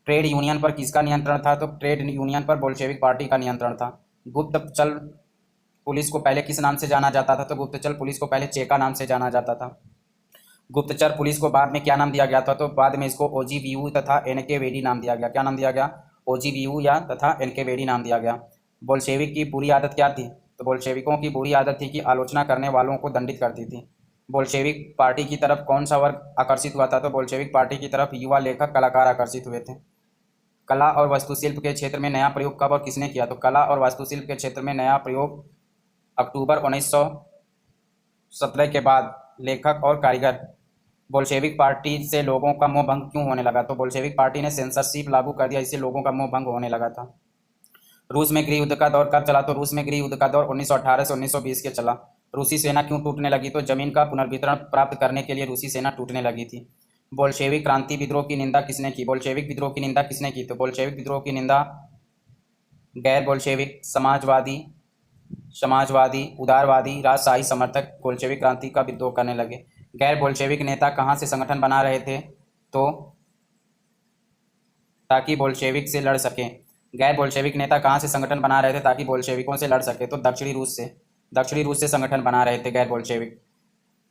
ट्रेड यूनियन पर किसका नियंत्रण था? तो ट्रेड यूनियन पर बोल्शेविक पार्टी का नियंत्रण था। गुप्तचर पुलिस को पहले किस नाम से जाना जाता था? तो गुप्तचर पुलिस को पहले चेका नाम से जाना जाता था। गुप्तचर पुलिस को बाद में क्या नाम दिया गया था? तो बाद में इसको ओजीवीयू तथा एनकेवेडी नाम दिया गया। क्या नाम दिया गया? ओजीवीयू या तथा एनकेवेडी नाम दिया गया। बोल्शेविक की बुरी आदत क्या थी? तो बोल्शेविकों की बुरी आदत थी कि आलोचना करने वालों को दंडित करती थी। बोल्शेविक पार्टी की तरफ कौन सा वर्ग आकर्षित हुआ था? तो बोल्शेविक पार्टी की तरफ युवा लेखक कलाकार आकर्षित हुए थे। कला और वास्तुशिल्प के क्षेत्र में नया प्रयोग कब और किसने किया? तो कला और वास्तुशिल्प के क्षेत्र में नया प्रयोग अक्टूबर 1917 के बाद लेखक और कारीगर। बोल्शेविक पार्टी से लोगों का मोह भंग क्यों होने लगा? तो बोल्शेविक पार्टी ने सेंसरशिप लागू कर दिया, इससे लोगों का मोह भंग होने लगा था। रूस में गृह युद्ध का दौर कब चला? तो रूस में गृह युद्ध का दौर 1918 से 1920 के चला। रूसी सेना क्यों टूटने लगी? तो जमीन का पुनर्वितरण प्राप्त करने के लिए रूसी सेना टूटने लगी थी। बोल्शेविक क्रांति विद्रोह की निंदा किसने की? बोल्शेविक विद्रोह की निंदा किसने की? तो बोल्शेविक विद्रोह की निंदा गैर बोल्शेविक समाजवादी उदारवादी राजशाही समर्थक बोल्शेविक क्रांति का विद्रोह करने लगे। गैर बोल्शेविक नेता कहाँ से संगठन बना रहे थे? तो ताकि बोल्शेविक से लड़ सकें। गैर बोल्शेविक नेता कहाँ से संगठन बना रहे थे ताकि बोल्शेविकों से लड़ सके? तो दक्षिणी रूस से संगठन बना रहे थे गैर बोल्शेविक।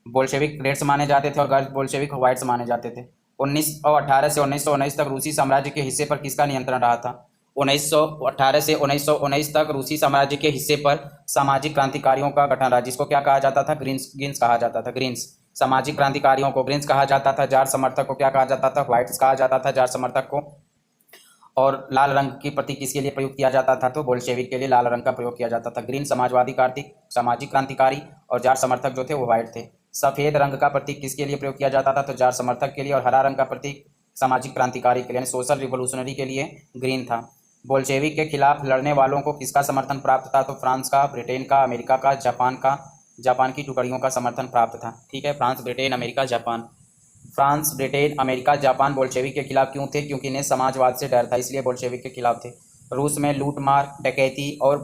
बोल्शेविक रेड्स माने जाते थे और गैर बोल्शेविक व्हाइट्स माने जाते थे। 1918 से 1919 तक रूसी साम्राज्य के हिस्से पर किसका नियंत्रण रहा था? 1918 से 1919 तक रूसी साम्राज्य के हिस्से पर सामाजिक क्रांतिकारियों का गठन रहा, जिसको क्या कहा जाता था? ग्रीन्स कहा जाता था। ग्रीन्स, सामाजिक क्रांतिकारियों को ग्रीन्स कहा जाता था। जार समर्थक को क्या कहा जाता था? व्हाइट्स कहा जाता था जार समर्थक को। और लाल रंग की प्रतीक किसके लिए प्रयोग किया जाता था? तो बोल्शेविक के लिए लाल रंग का प्रयोग किया जाता था। ग्रीन सामाजिक क्रांतिकारी और जार समर्थक जो थे वो व्हाइट थे। सफ़ेद रंग का प्रतीक किसके लिए प्रयोग किया जाता था? तो जार समर्थक के लिए। और हरा रंग का प्रतीक सामाजिक क्रांतिकारी के लिए, यानी सोशल रिवोल्यूशनरी के लिए ग्रीन था। बोल्शेविक के खिलाफ लड़ने वालों को किसका समर्थन प्राप्त था? तो फ्रांस का, ब्रिटेन का, अमेरिका का, जापान की टुकड़ियों का समर्थन प्राप्त था। ठीक है, France, Britain, America, Japan Bolshevik के खिलाफ क्यों थे? क्योंकि इन्हें समाजवाद से डर था, इसलिए बोल्शेविक के खिलाफ थे। रूस में लूटमार, डकैती और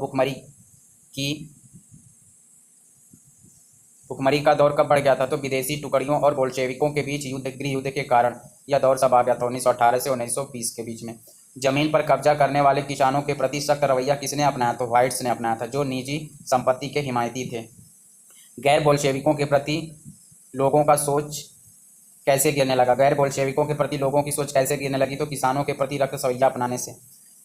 भुखमरी का दौर कब बढ़ गया था? तो विदेशी टुकड़ियों और बोल्शेविकों के बीच गृह युद्ध के कारण यह दौर सब आ गया था 1918 से 1920 के बीच में। जमीन पर कब्जा करने वाले किसानों के प्रति सख्त रवैया किसने अपनाया? तो व्हाइट्स ने अपनाया था, जो निजी संपत्ति के हिमायती थे। गैर बोल्शेविकों के प्रति लोगों का सोच कैसे गिरने लगा? गैर बोल्शेविकों के प्रति लोगों की सोच कैसे गिरने लगी? तो किसानों के प्रति रक्त रवैया अपनाने से।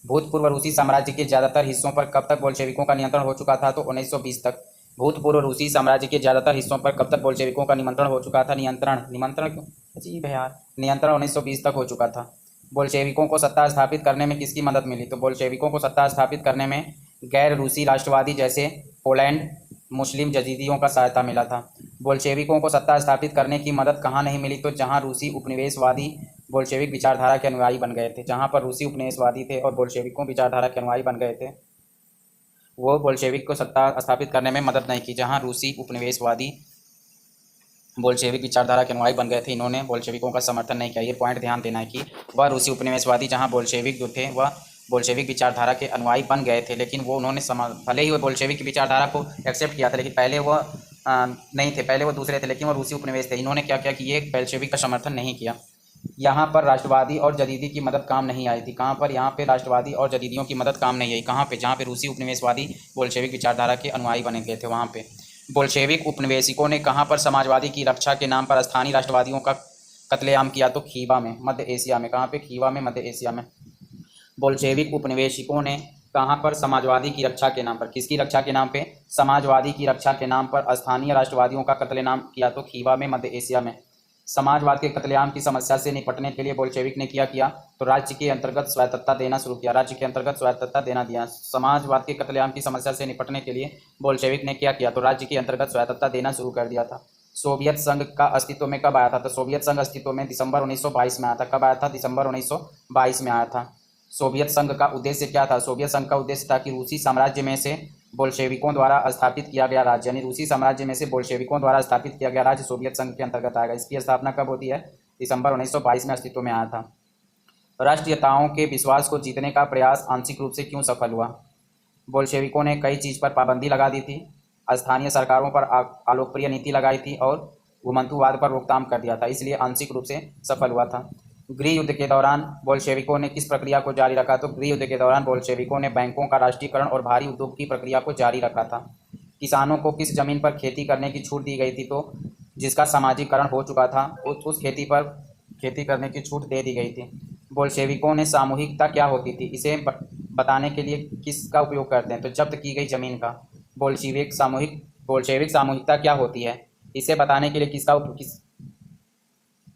भूतपूर्व रूसी साम्राज्य के ज़्यादातर हिस्सों पर कब तक बोल्शेविकों का नियंत्रण हो चुका था? तो 1920 तक। भूतपूर्व रूसी साम्राज्य के ज़्यादातर हिस्सों पर कब तक बोल्शेविकों का नियंत्रण हो चुका था? नियंत्रण क्यों अजीब है यार, नियंत्रण 1920 तक हो चुका था। बोल्शेविकों को सत्ता स्थापित करने में किसकी मदद मिली? तो बोल्शेविकों को सत्ता स्थापित करने में गैर रूसी राष्ट्रवादी जैसे पोलैंड मुस्लिम जदीदियों का सहायता मिला था। बोल्शेविकों को सत्ता स्थापित करने की मदद कहाँ नहीं मिली? तो जहाँ रूसी उपनिवेशवादी बोल्शेविक विचारधारा के अनुयायी बन गए थे। जहाँ पर रूसी उपनिवेशवादी थे और बोल्शेविकों विचारधारा के अनुयायी बन गए थे, वो बोल्शेविक को सत्ता स्थापित करने में मदद नहीं की। जहाँ रूसी उपनिवेशवादी बोल्शेविक विचारधारा के अनुयायी बन गए थे, इन्होंने बोल्शेविकों का समर्थन नहीं किया। ये पॉइंट ध्यान देना है कि वह रूसी उपनिवेशवादी जहाँ बोल्शेविक जो थे वह बोल्शेविक विचारधारा के अनुयायी बन गए थे, लेकिन वो उन्होंने भले ही वो बोल्शेविक की विचारधारा को एक्सेप्ट किया था, लेकिन पहले वह नहीं थे, पहले वो दूसरे थे, लेकिन वो रूसी उपनिवेश थे। इन्होंने क्या किया कि ये बोल्शेविक का समर्थन नहीं किया। यहाँ पर राष्ट्रवादी और जदीदी की मदद काम नहीं आई थी। कहाँ पर? यहाँ पे राष्ट्रवादी और जदीदियों की मदद काम नहीं आई। कहाँ पे? जहाँ पे रूसी उपनिवेशवादी बोल्शेविक विचारधारा के अनुयायी बने गए थे, वहाँ पे। बोल्शेविक उपनिवेशिकों ने कहाँ पर समाजवादी की रक्षा के नाम पर स्थानीय राष्ट्रवादियों का कत्लेआम किया? तो खीवा में, मध्य एशिया में। कहाँ पे? खीवा में, मध्य एशिया में। बोल्शेविक उपनिवेशिकों ने कहाँ पर समाजवादी की रक्षा के नाम पर, किसकी रक्षा के नाम पे? समाजवादी की रक्षा के नाम पर स्थानीय राष्ट्रवादियों का कत्लेआम किया, तो खीवा में, मध्य एशिया में। समाजवाद के कत्लेआम की समस्या से निपटने के लिए बोल्शेविक ने क्या किया? तो राज्य के अंतर्गत स्वायत्तता देना शुरू किया। राज्य के अंतर्गत स्वायत्तता देना दिया। समाजवाद के कत्लेआम की समस्या से निपटने के लिए बोल्शेविक ने क्या किया? तो राज्य के अंतर्गत स्वायत्तता देना शुरू कर दिया था। सोवियत संघ का अस्तित्व में कब आया था? तो सोवियत संघ अस्तित्व में दिसंबर 1922 में आया था। कब आया था? दिसंबर 1922 में आया था। सोवियत संघ का उद्देश्य क्या था? सोवियत संघ का उद्देश्य था कि रूसी साम्राज्य में से बोल्शेविकों द्वारा स्थापित किया गया राज्य, यानी रूसी साम्राज्य में से बोल्शेविकों द्वारा स्थापित किया गया राज्य सोवियत संघ के अंतर्गत आएगा। इसकी स्थापना कब होती है? दिसंबर 1922 में अस्तित्व में आया था। राष्ट्रीयताओं के विश्वास को जीतने का प्रयास आंशिक रूप से क्यों सफल हुआ? बोल्शेविकों ने कई चीज़ पर पाबंदी लगा दी थी, स्थानीय सरकारों पर अलोकप्रिय नीति लगाई थी और घुमंतुवाद पर रोकथाम कर दिया था, इसलिए आंशिक रूप से सफल हुआ था। गृह युद्ध के दौरान बोल्शेविकों ने किस प्रक्रिया को जारी रखा? तो गृह युद्ध के दौरान बोल्शेविकों ने बैंकों का राष्ट्रीयकरण और भारी उद्योग की प्रक्रिया को जारी रखा था। किसानों को किस जमीन पर खेती करने की छूट दी गई थी? तो जिसका सामाजिकरण हो चुका था उस खेती पर खेती करने की छूट दे दी गई थी। बोल्शेविकों ने सामूहिकता क्या होती थी इसे बताने के लिए किसका उपयोग करते हैं? तो जब्त की गई जमीन का। बोल्शेविक सामूहिकता क्या होती है इसे बताने के लिए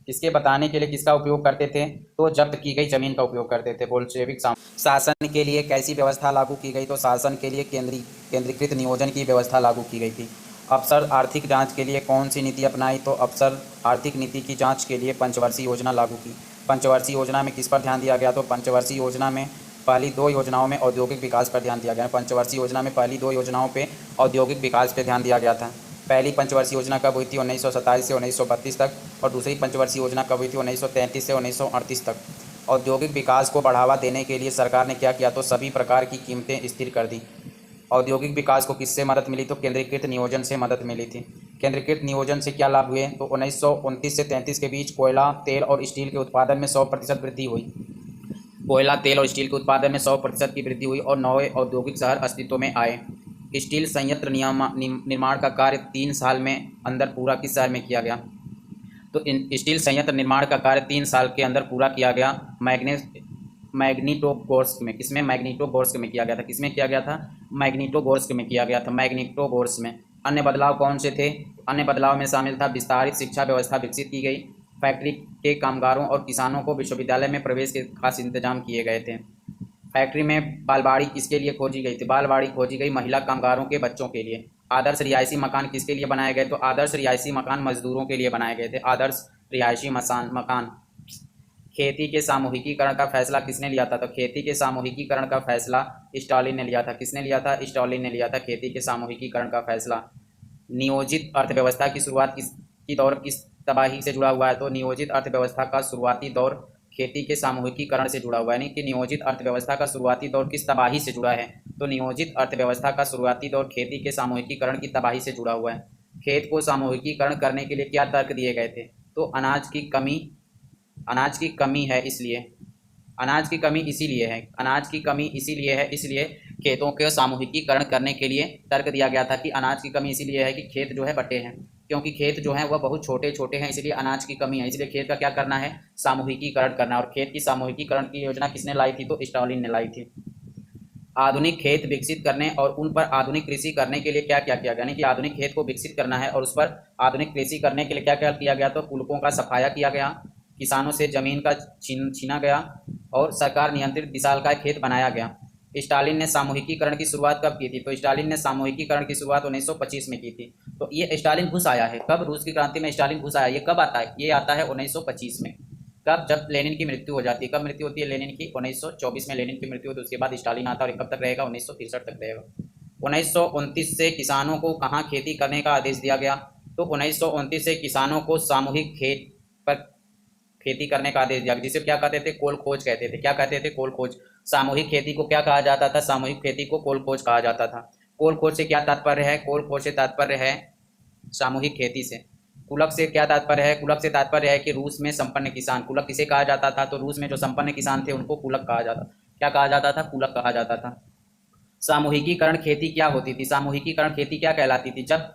किसके बताने के लिए किसका उपयोग करते थे? तो जब्त की गई जमीन का उपयोग करते थे बोल्शेविक। शासन के लिए कैसी व्यवस्था लागू की गई? तो शासन के लिए केंद्रीकृत नियोजन की व्यवस्था लागू की गई थी। अफसर आर्थिक जांच के लिए कौन सी नीति अपनाई? तो अफसर आर्थिक नीति की जांच के लिए पंचवर्षीय योजना लागू की। पंचवर्षीय योजना में किस पर ध्यान दिया गया? तो पंचवर्षीय योजना में पहली 2 योजनाओं में औद्योगिक विकास पर ध्यान दिया गया। पंचवर्षीय योजना में पहली 2 योजनाओं पे औद्योगिक विकास पर ध्यान दिया गया था। पहली पंचवर्षीय योजना कब हुई थी? 1927 से 1932 तक, और दूसरी पंचवर्षीय योजना कब हुई थी? 1933 से 1938 तक। औद्योगिक विकास को बढ़ावा देने के लिए सरकार ने क्या किया? तो सभी प्रकार की कीमतें स्थिर कर दी। औद्योगिक विकास को किससे मदद मिली? तो केंद्रीकृत नियोजन से मदद मिली थी। केंद्रीकृत नियोजन से क्या लाभ हुए? तो 1929 से 33 के बीच कोयला, तेल और स्टील के उत्पादन में 100% वृद्धि हुई। कोयला, तेल और स्टील के उत्पादन में 100% की वृद्धि हुई और नए औद्योगिक शहर अस्तित्व में आए। स्टील संयंत्र निर्माण का कार्य 3 साल में अंदर पूरा किस शहर में किया गया? तो स्टील संयंत्र निर्माण का कार्य 3 साल के अंदर पूरा किया गया मैग्निटोगोर्स्क में। किसमें? मैग्निटोगोर्स्क में किया गया था। किसमें किया गया था? मैग्निटोगोर्स्क में किया गया था। मैग्निटोगोर्स्क में। अन्य बदलाव कौन से थे? अन्य बदलाव में शामिल था विस्तारित शिक्षा व्यवस्था विकसित की गई, फैक्ट्री के कामगारों और किसानों को विश्वविद्यालय में प्रवेश के खास इंतजाम किए गए थे। फैक्ट्री में बालवाड़ी किसके लिए खोजी गई थी? बालवाड़ी खोजी गई महिला कामगारों के बच्चों के लिए। आदर्श रिहायशी मकान किसके लिए बनाए गए? तो आदर्श रिहायशी मकान मजदूरों के लिए बनाए गए थे। आदर्श रिहायशी मकान। खेती के सामूहिकीकरण का फैसला किसने लिया था? तो खेती के सामूहिकीकरण का फैसला स्टालिन ने लिया था। किसने लिया था? स्टालिन ने लिया था खेती के सामूहिकीकरण का फैसला। नियोजित अर्थव्यवस्था की शुरुआत किस दौर किस तबाही से जुड़ा हुआ है? तो नियोजित अर्थव्यवस्था का शुरुआती दौर खेती के सामूहिकीकरण से जुड़ा हुआ है। यानी कि नियोजित अर्थव्यवस्था का शुरुआती दौर किस तबाही से जुड़ा है? तो नियोजित अर्थव्यवस्था का शुरुआती दौर खेती के सामूहिकीकरण की तबाही से जुड़ा हुआ है। खेत को सामूहिकीकरण करने के लिए क्या तर्क दिए गए थे? तो अनाज की कमी है इसलिए इसलिए खेतों के सामूहिकीकरण करने के लिए तर्क दिया गया था कि अनाज की कमी इसीलिए है कि खेत जो है बटे हैं, क्योंकि खेत जो है वह बहुत छोटे छोटे हैं, इसलिए अनाज की कमी है, इसलिए खेत का क्या करना है? सामूहिकीकरण करना। और खेत की सामूहिकीकरण की योजना किसने लाई थी? तो स्टालिन ने लाई थी। आधुनिक खेत विकसित करने और उन पर आधुनिक कृषि करने के लिए क्या क्या किया गया? यानी कि आधुनिक खेत को विकसित करना है और उस पर आधुनिक कृषि करने के लिए क्या क्या किया गया? तो कुलकों का सफाया किया गया, किसानों से जमीन का छीना गया और सरकार नियंत्रित विशालकाय खेत बनाया गया। स्टालिन ने सामूहिकीकरण की शुरुआत कब की थी? तो स्टालिन ने सामूहिकीकरण की शुरुआत 1925 में की थी। तो ये स्टालिन घुस आया है कब? रूस की क्रांति में स्टालिन घुस आया। ये कब आता है? ये आता है 1925 में। कब? जब लेनिन की मृत्यु हो जाती है। कब मृत्यु होती है लेनिन की? 1924 में लेनिन की मृत्यु होती है। उसके बाद स्टालिन आता है और कब तक रहेगा? 1963 तक रहेगा। 1929 से किसानों को कहाँ खेती करने का आदेश दिया गया? तो 1929 से किसानों को सामूहिक खेत पर खेती करने का आदेश दिया, जिसे क्या कहते थे? कोल खोज कहते थे। क्या कहते थे? कोल खोज। सामूहिक खेती को क्या कहा जाता था? सामूहिक खेती को कोल खोज कहा जाता था। कोल खोज से क्या तात्पर्य है? कोल खोज से तात्पर्य है सामूहिक खेती से। कुलक से क्या तात्पर्य है? कुलक से तात्पर्य है कि रूस में संपन्न किसान। कुलक किसे कहा जाता था? तो रूस में जो संपन्न किसान थे उनको कुलक कहा जाता। क्या कहा जाता था? कुलक कहा जाता था। सामूहिकीकरण खेती क्या होती थी? सामूहिकीकरण खेती क्या कहलाती थी? जब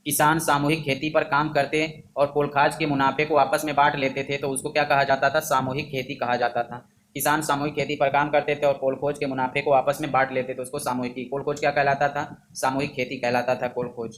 किसान सामूहिक खेती पर काम करते और कोलखाज के मुनाफे को आपस में बांट लेते थे तो उसको क्या कहा जाता था? सामूहिक खेती कहा जाता था। किसान सामूहिक खेती पर काम करते थे और कोलखोज के मुनाफे को आपस में बांट लेते थे, उसको सामूहिक। कोलखोज क्या कहलाता था? सामूहिक खेती कहलाता था कोलखोज।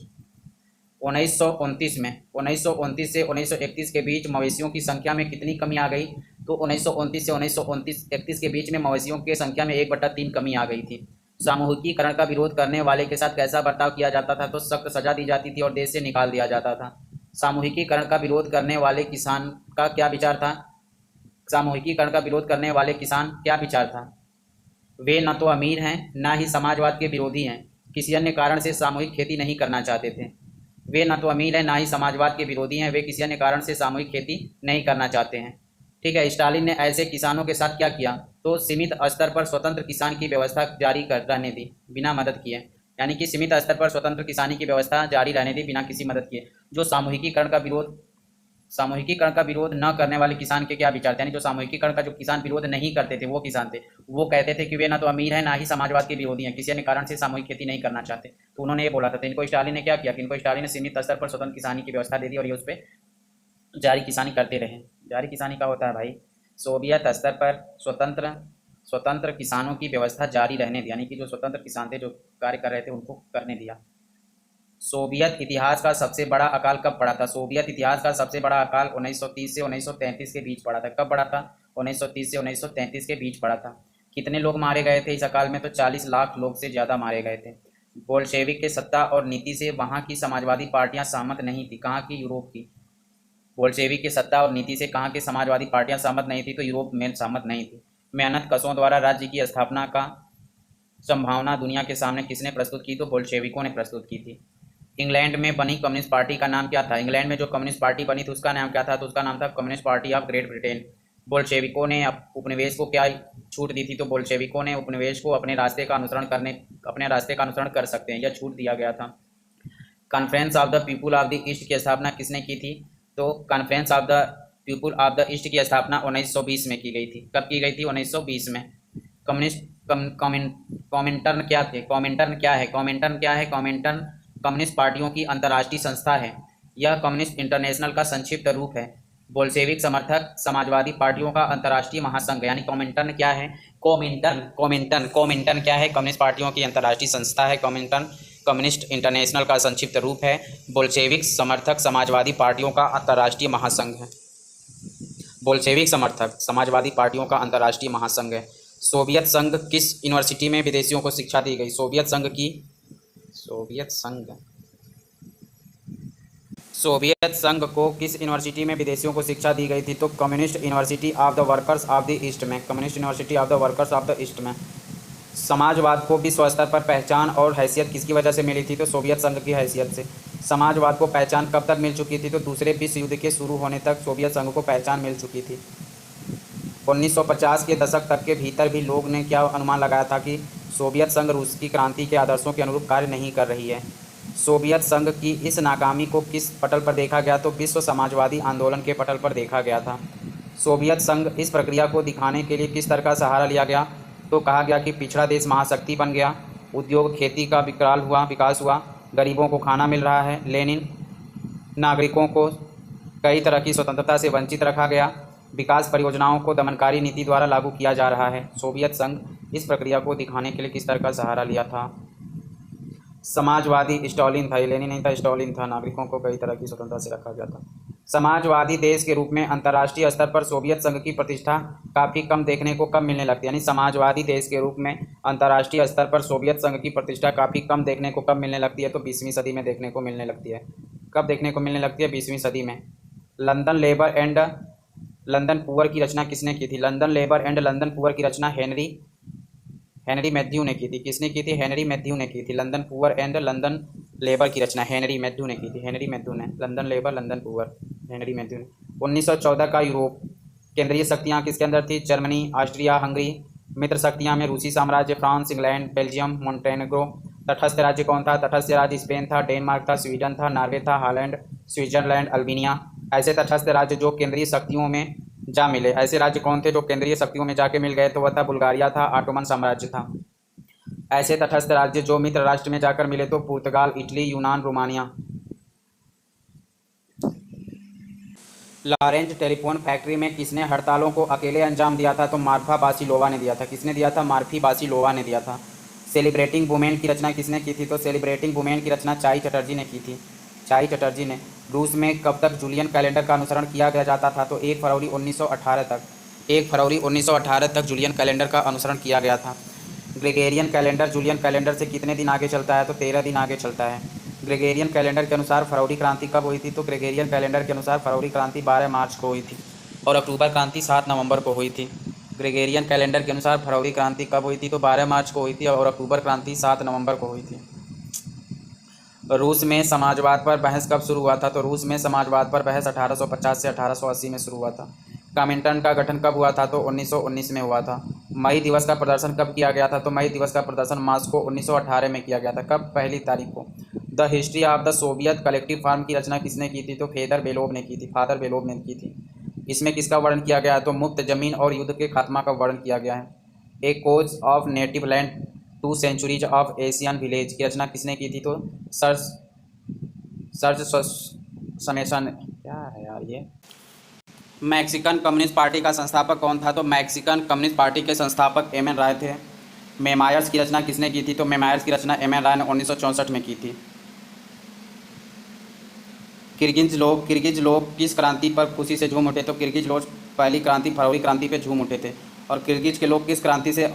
1929 से 1931 के बीच मवेशियों की संख्या में कितनी कमी आ गई? तो 1929 से 1931 के बीच में मवेशियों की संख्या में 1/3 कमी आ गई थी। सामूहिकीकरण का विरोध करने वाले के साथ कैसा बर्ताव किया जाता था? तो सख्त सजा दी जाती थी और देश से निकाल दिया जाता था। सामूहिकीकरण का विरोध करने वाले किसान का क्या विचार था? सामूहिकीकरण का विरोध करने वाले किसान क्या विचार था? वे न तो अमीर हैं, न ही समाजवाद के विरोधी हैं, किसी अन्य कारण से सामूहिक खेती नहीं करना चाहते थे। वे न तो अमीर हैं, ना ही समाजवाद के विरोधी हैं, वे किसी अन्य कारण से सामूहिक खेती नहीं करना चाहते हैं। ठीक है। स्टालिन ने ऐसे किसानों के साथ क्या किया? तो सीमित स्तर पर स्वतंत्र किसान की व्यवस्था जारी कर रहने दी बिना मदद किए, यानी कि सीमित स्तर पर स्वतंत्र किसानी की व्यवस्था जारी रहने दी बिना किसी मदद किए। जो सामूहिकीकरण का विरोध न करने वाले किसान के क्या विचार थे? यानी जो सामूहिकीकरण का जो किसान विरोध नहीं करते थे वो किसान थे, वो कहते थे कि वे ना तो अमीर हैं, ना ही समाजवाद के विरोधी हैं, किसी अन्य कारण से सामूहिक खेती नहीं करना चाहते। तो उन्होंने ये बोला था। तो इनको स्टालिन ने क्या किया कि इनको स्टालिन ने सीमित स्तर पर स्वतंत्र किसानी की व्यवस्था दे दी और ये उस पर जारी किसानी करते रहे। जारी किसानी का होता है भाई, सोवियत स्तर पर स्वतंत्र किसानों की व्यवस्था जारी रहने दी, यानी कि जो स्वतंत्र किसान थे जो कार्य कर रहे थे उनको करने दिया। सोवियत इतिहास का सबसे बड़ा अकाल कब पड़ा था? सोवियत इतिहास का सबसे बड़ा अकाल 1930 से 1933 के बीच पड़ा था। कब पड़ा था? 1930 से 1933 के बीच पड़ा था। कितने लोग मारे गए थे इस अकाल में? तो 40 लाख लोग से ज़्यादा मारे गए थे। बोल्शेविक के सत्ता और नीति से वहाँ की समाजवादी पार्टियां सहमत नहीं थी। कहाँ की? यूरोप की। बोल्शेविक की सत्ता और नीति से कहाँ की समाजवादी पार्टियां सहमत नहीं थी? तो यूरोप में सहमत नहीं थी। मेहनत कशों द्वारा राज्य की स्थापना का संभावना दुनिया के सामने किसने प्रस्तुत की? तो बोल्शेविकों ने प्रस्तुत की थी। इंग्लैंड में बनी कम्युनिस्ट पार्टी का नाम क्या था? इंग्लैंड में जो कम्युनिस्ट पार्टी बनी थी उसका नाम क्या था? तो उसका नाम था Communist Party of Great Britain. बोल्शेविकों ने उपनिवेश को क्या छूट दी थी? तो बोल्शेविकों ने उपनिवेश को अपने रास्ते का अनुसरण कर सकते हैं, यह छूट दिया गया था। Conference of the people of the east की स्थापना किसने की थी? तो conference of the people of the east की स्थापना 1920 में की गई थी। कब की गई थी? 1920 में। कम्युनिस्ट कॉमिंटर्न क्या थे? कॉमिंटर्न क्या है? कॉमिंटर्न कम्युनिस्ट पार्टियों की अंतर्राष्ट्रीय संस्था है। यह कम्युनिस्ट इंटरनेशनल का संक्षिप्त रूप है। बोल्शेविक समर्थक समाजवादी पार्टियों का अंतर्राष्ट्रीय महासंघ, यानी कॉमिंटर्न क्या है? कॉमिंटर्न क्या है? कम्युनिस्ट पार्टियों की अंतर्राष्ट्रीय संस्था है। कॉमिंटर्न कम्युनिस्ट इंटरनेशनल का संक्षिप्त रूप है। बोल्शेविक समर्थक समाजवादी पार्टियों का अंतर्राष्ट्रीय महासंघ है। बोल्शेविक समर्थक समाजवादी पार्टियों का अंतर्राष्ट्रीय महासंघ है। सोवियत संघ किस यूनिवर्सिटी में विदेशियों को शिक्षा दी गई? सोवियत संघ को किस यूनिवर्सिटी में विदेशियों को शिक्षा दी गई थी? तो Communist University of the Workers of the East में। Communist University of the Workers of the East में। समाजवाद को विश्व स्तर पर पहचान और हैसियत किसकी वजह से मिली थी? तो सोवियत संघ की हैसियत से। समाजवाद को पहचान कब तक मिल चुकी थी? तो दूसरे विश्व युद्ध के शुरू होने तक सोवियत संघ को पहचान मिल चुकी थी। 1950 के दशक तक के भीतर भी लोग ने क्या अनुमान लगाया था कि सोवियत संघ रूस की क्रांति के आदर्शों के अनुरूप कार्य नहीं कर रही है। सोवियत संघ की इस नाकामी को किस पटल पर देखा गया? तो विश्व समाजवादी आंदोलन के पटल पर देखा गया था। सोवियत संघ इस प्रक्रिया को दिखाने के लिए किस तरह का सहारा लिया गया? तो कहा गया कि पिछड़ा देश महाशक्ति बन गया, उद्योग खेती का विकास हुआ, गरीबों को खाना मिल रहा है। लेनिन नागरिकों को कई तरह की स्वतंत्रता से वंचित रखा गया, विकास परियोजनाओं को दमनकारी नीति द्वारा लागू किया जा रहा है। सोवियत संघ इस प्रक्रिया को दिखाने के लिए किस तरह का सहारा लिया था? समाजवादी स्टालिन था, लेनिन नहीं था, स्टालिन था। नागरिकों को कई तरह की स्वतंत्रता से रखा गया था। समाजवादी देश के रूप में अंतर्राष्ट्रीय स्तर पर सोवियत संघ की प्रतिष्ठा काफ़ी कम देखने को कब मिलने लगती है? यानी समाजवादी देश के रूप में अंतर्राष्ट्रीय स्तर पर सोवियत संघ की प्रतिष्ठा काफ़ी कम देखने को कब मिलने लगती है? तो 20वीं सदी में देखने को मिलने लगती है। कब देखने को मिलने लगती है? 20वीं सदी में। London labour and London poor की रचना किसने की थी? London labour and London poor की रचना हेनरी मैथ्यू ने की थी। किसने की थी? हेनरी मैथ्यू ने की थी। London poor and London labour की रचना हेनरी मैथ्यू ने की थी। हेनरी मैथ्यू ने। London labour London poor, Henry Matthew ने। 1914 का यूरोप। केंद्रीय शक्तियाँ किसके अंदर थी? Germany, Austria, Hungary. मित्र शक्तियाँ में रूसी साम्राज्य, फ्रांस, इंग्लैंड, बेल्जियम, मोंटेनेग्रो। तटस्थ राज्य कौन था? तटस्थ राज्य स्पेन था, डेनमार्क था, स्वीडन था, नॉर्वे था, हॉलैंड, स्विट्जरलैंड, अल्बानिया। ऐसे तटस्थ राज्य जो केंद्रीय शक्तियों में जा मिले, ऐसे राज्य कौन थे जो केंद्रीय शक्तियों में जाके मिल गए? तो वह था बुल्गारिया था, ऑटोमन साम्राज्य था। ऐसे तटस्थ राज्य जो मित्र राष्ट्र में जाकर मिले तो पुर्तगाल, इटली, यूनान, रोमानिया। लॉरेंज टेलीफोन फैक्ट्री में किसने हड़तालों को अकेले अंजाम दिया था? तो मार्फा बासिलोवा ने दिया था। किसने दिया था? मार्फी बासिलोवा ने दिया था। सेलिब्रेटिंग वुमेन की रचना किसने की थी? तो सेलिब्रेटिंग वुमेन की रचना चाई चटर्जी ने की थी। चाई चटर्जी ने। रूस में कब तक जूलियन कैलेंडर का अनुसरण किया गया जाता था? तो 1 फरवरी 1918 तक। 1 फरवरी 1918 तक जूलियन कैलेंडर का अनुसरण किया गया था। ग्रेगोरियन कैलेंडर जूलियन कैलेंडर से कितने दिन आगे चलता है? तो 13 दिन आगे चलता है। ग्रेगोरियन कैलेंडर के अनुसार फरवरी क्रांति कब हुई थी? तो ग्रेगोरियन कैलेंडर के अनुसार फरवरी क्रांति 12 मार्च को हुई थी और अक्टूबर क्रांति 7 नवंबर को हुई थी। ग्रेगोरियन कैलेंडर के अनुसार फरवरी क्रांति कब हुई थी? तो 12 मार्च को हुई थी और अक्टूबर क्रांति 7 नवंबर को हुई थी। रूस में समाजवाद पर बहस कब शुरू हुआ था? तो रूस में समाजवाद पर बहस 1850 से 1880 में शुरू हुआ था। कॉमिंटर्न का गठन कब हुआ था? तो 1919 में हुआ था। मई दिवस का प्रदर्शन कब किया गया था? तो मई दिवस का प्रदर्शन मास्को 1918 में किया गया था। कब? 1 तारीख को। The history of the Soviet collective farm की रचना किसने की थी? तो फादर बेलोव ने की थी। फादर बेलोव ने की थी। इसमें किसका वर्णन किया गया है? तो मुक्त जमीन और युद्ध के खात्मा का वर्णन किया गया है। A cause of native land 2 centuries of Asian village की रचना किसने की थी? तो सर्च समेसन क्या है यार ये। मैक्सिकन कम्युनिस्ट पार्टी का संस्थापक कौन था? तो मैक्सिकन कम्युनिस्ट पार्टी के संस्थापक एम एन राय थे। मेमायर्स की रचना किसने की थी? तो मेमायर्स की रचना एम एन राय ने 1964 में की थी। किर्गिज लोग किस क्रांति पर खुशी से झूम उठे? तो किर्गिज लोग पहली क्रांति फरवरी क्रांति पे झूम उठे थे। और किर्गिज के लोग किस क्रांति से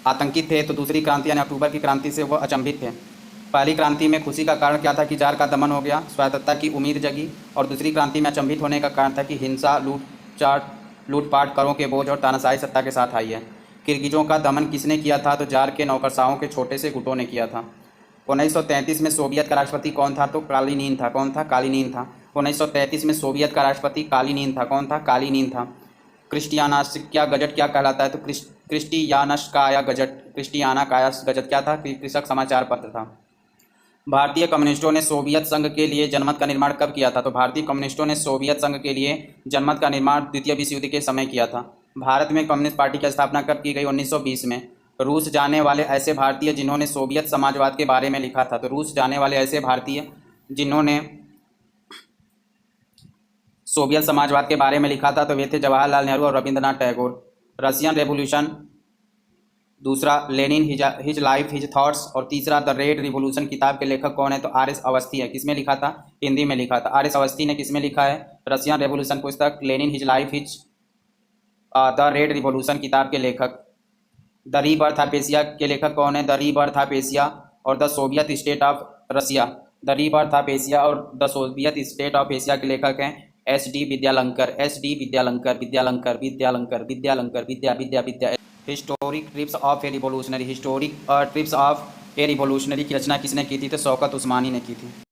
आतंकित थे? तो दूसरी क्रांति यानी अक्टूबर की क्रांति से वह अचंभित थे। पहली क्रांति में खुशी का कारण क्या था? कि जार का दमन हो गया, स्वायत्तता की उम्मीद जगी। और दूसरी क्रांति में अचंभित होने का कारण था कि हिंसा, लूटपाट, करों के बोझ और तानाशाही सत्ता के साथ आई है। किर्गिजों का दमन किसने किया था? तो जार के नौकरशाहों के छोटे से गुटों ने किया था। 1933 में सोवियत का राष्ट्रपति कौन था? तो कालिनिन था। कौन था? कालिनिन था। 1933 में सोवियत का राष्ट्रपति कालिनिन था। कौन था? कालिनिन था। क्रिस्टियानास्किया गजट क्या कहलाता है? तो क्रिस्टियानस्काया गजट, क्रिस्टियाना काया गजट क्या था? कृषक समाचार पत्र था। भारतीय कम्युनिस्टों ने सोवियत संघ के लिए जनमत का निर्माण कब किया था? तो भारतीय कम्युनिस्टों ने सोवियत संघ के लिए जनमत का निर्माण द्वितीय विश्व युद्ध के समय किया था। भारत में कम्युनिस्ट पार्टी की स्थापना कब की गई? 1920 में। रूस जाने वाले ऐसे भारतीय जिन्होंने सोवियत समाजवाद के बारे में लिखा था। तो रूस जाने वाले ऐसे भारतीय जिन्होंने सोवियत समाजवाद के बारे में लिखा था तो वे थे जवाहरलाल नेहरू और रविंद्रनाथ टैगोर। रशियन रेवोल्यूशन, दूसरा Lenin his life his thoughts, और तीसरा द रेड रिवोल्यूशन किताब के लेखक कौन है? तो आर एस अवस्थी है। किसमें लिखा था? हिंदी में लिखा था। आर एस अवस्थी ने किसमें लिखा है? रशियन रेवोल्यूशन पुस्तक, Lenin his life his, the red revolution किताब के लेखक। द रीबर्थ ऑफ एशिया के लेखक कौन है? द रीबर्थ ऑफ एशिया और the Soviet state of Russia. The rebirth of Asia और the Soviet state of Asia के लेखक हैं S D Vidyalankar. S D Vidyalankar, Vidyalankar, Vidyalankar, Vidyalankar, Vidya Vidya Vidya. Historic trips of a revolutionary, historic trips of a revolutionary की रचना किसने की थी? तो शौकत उस्मानी ने की थी।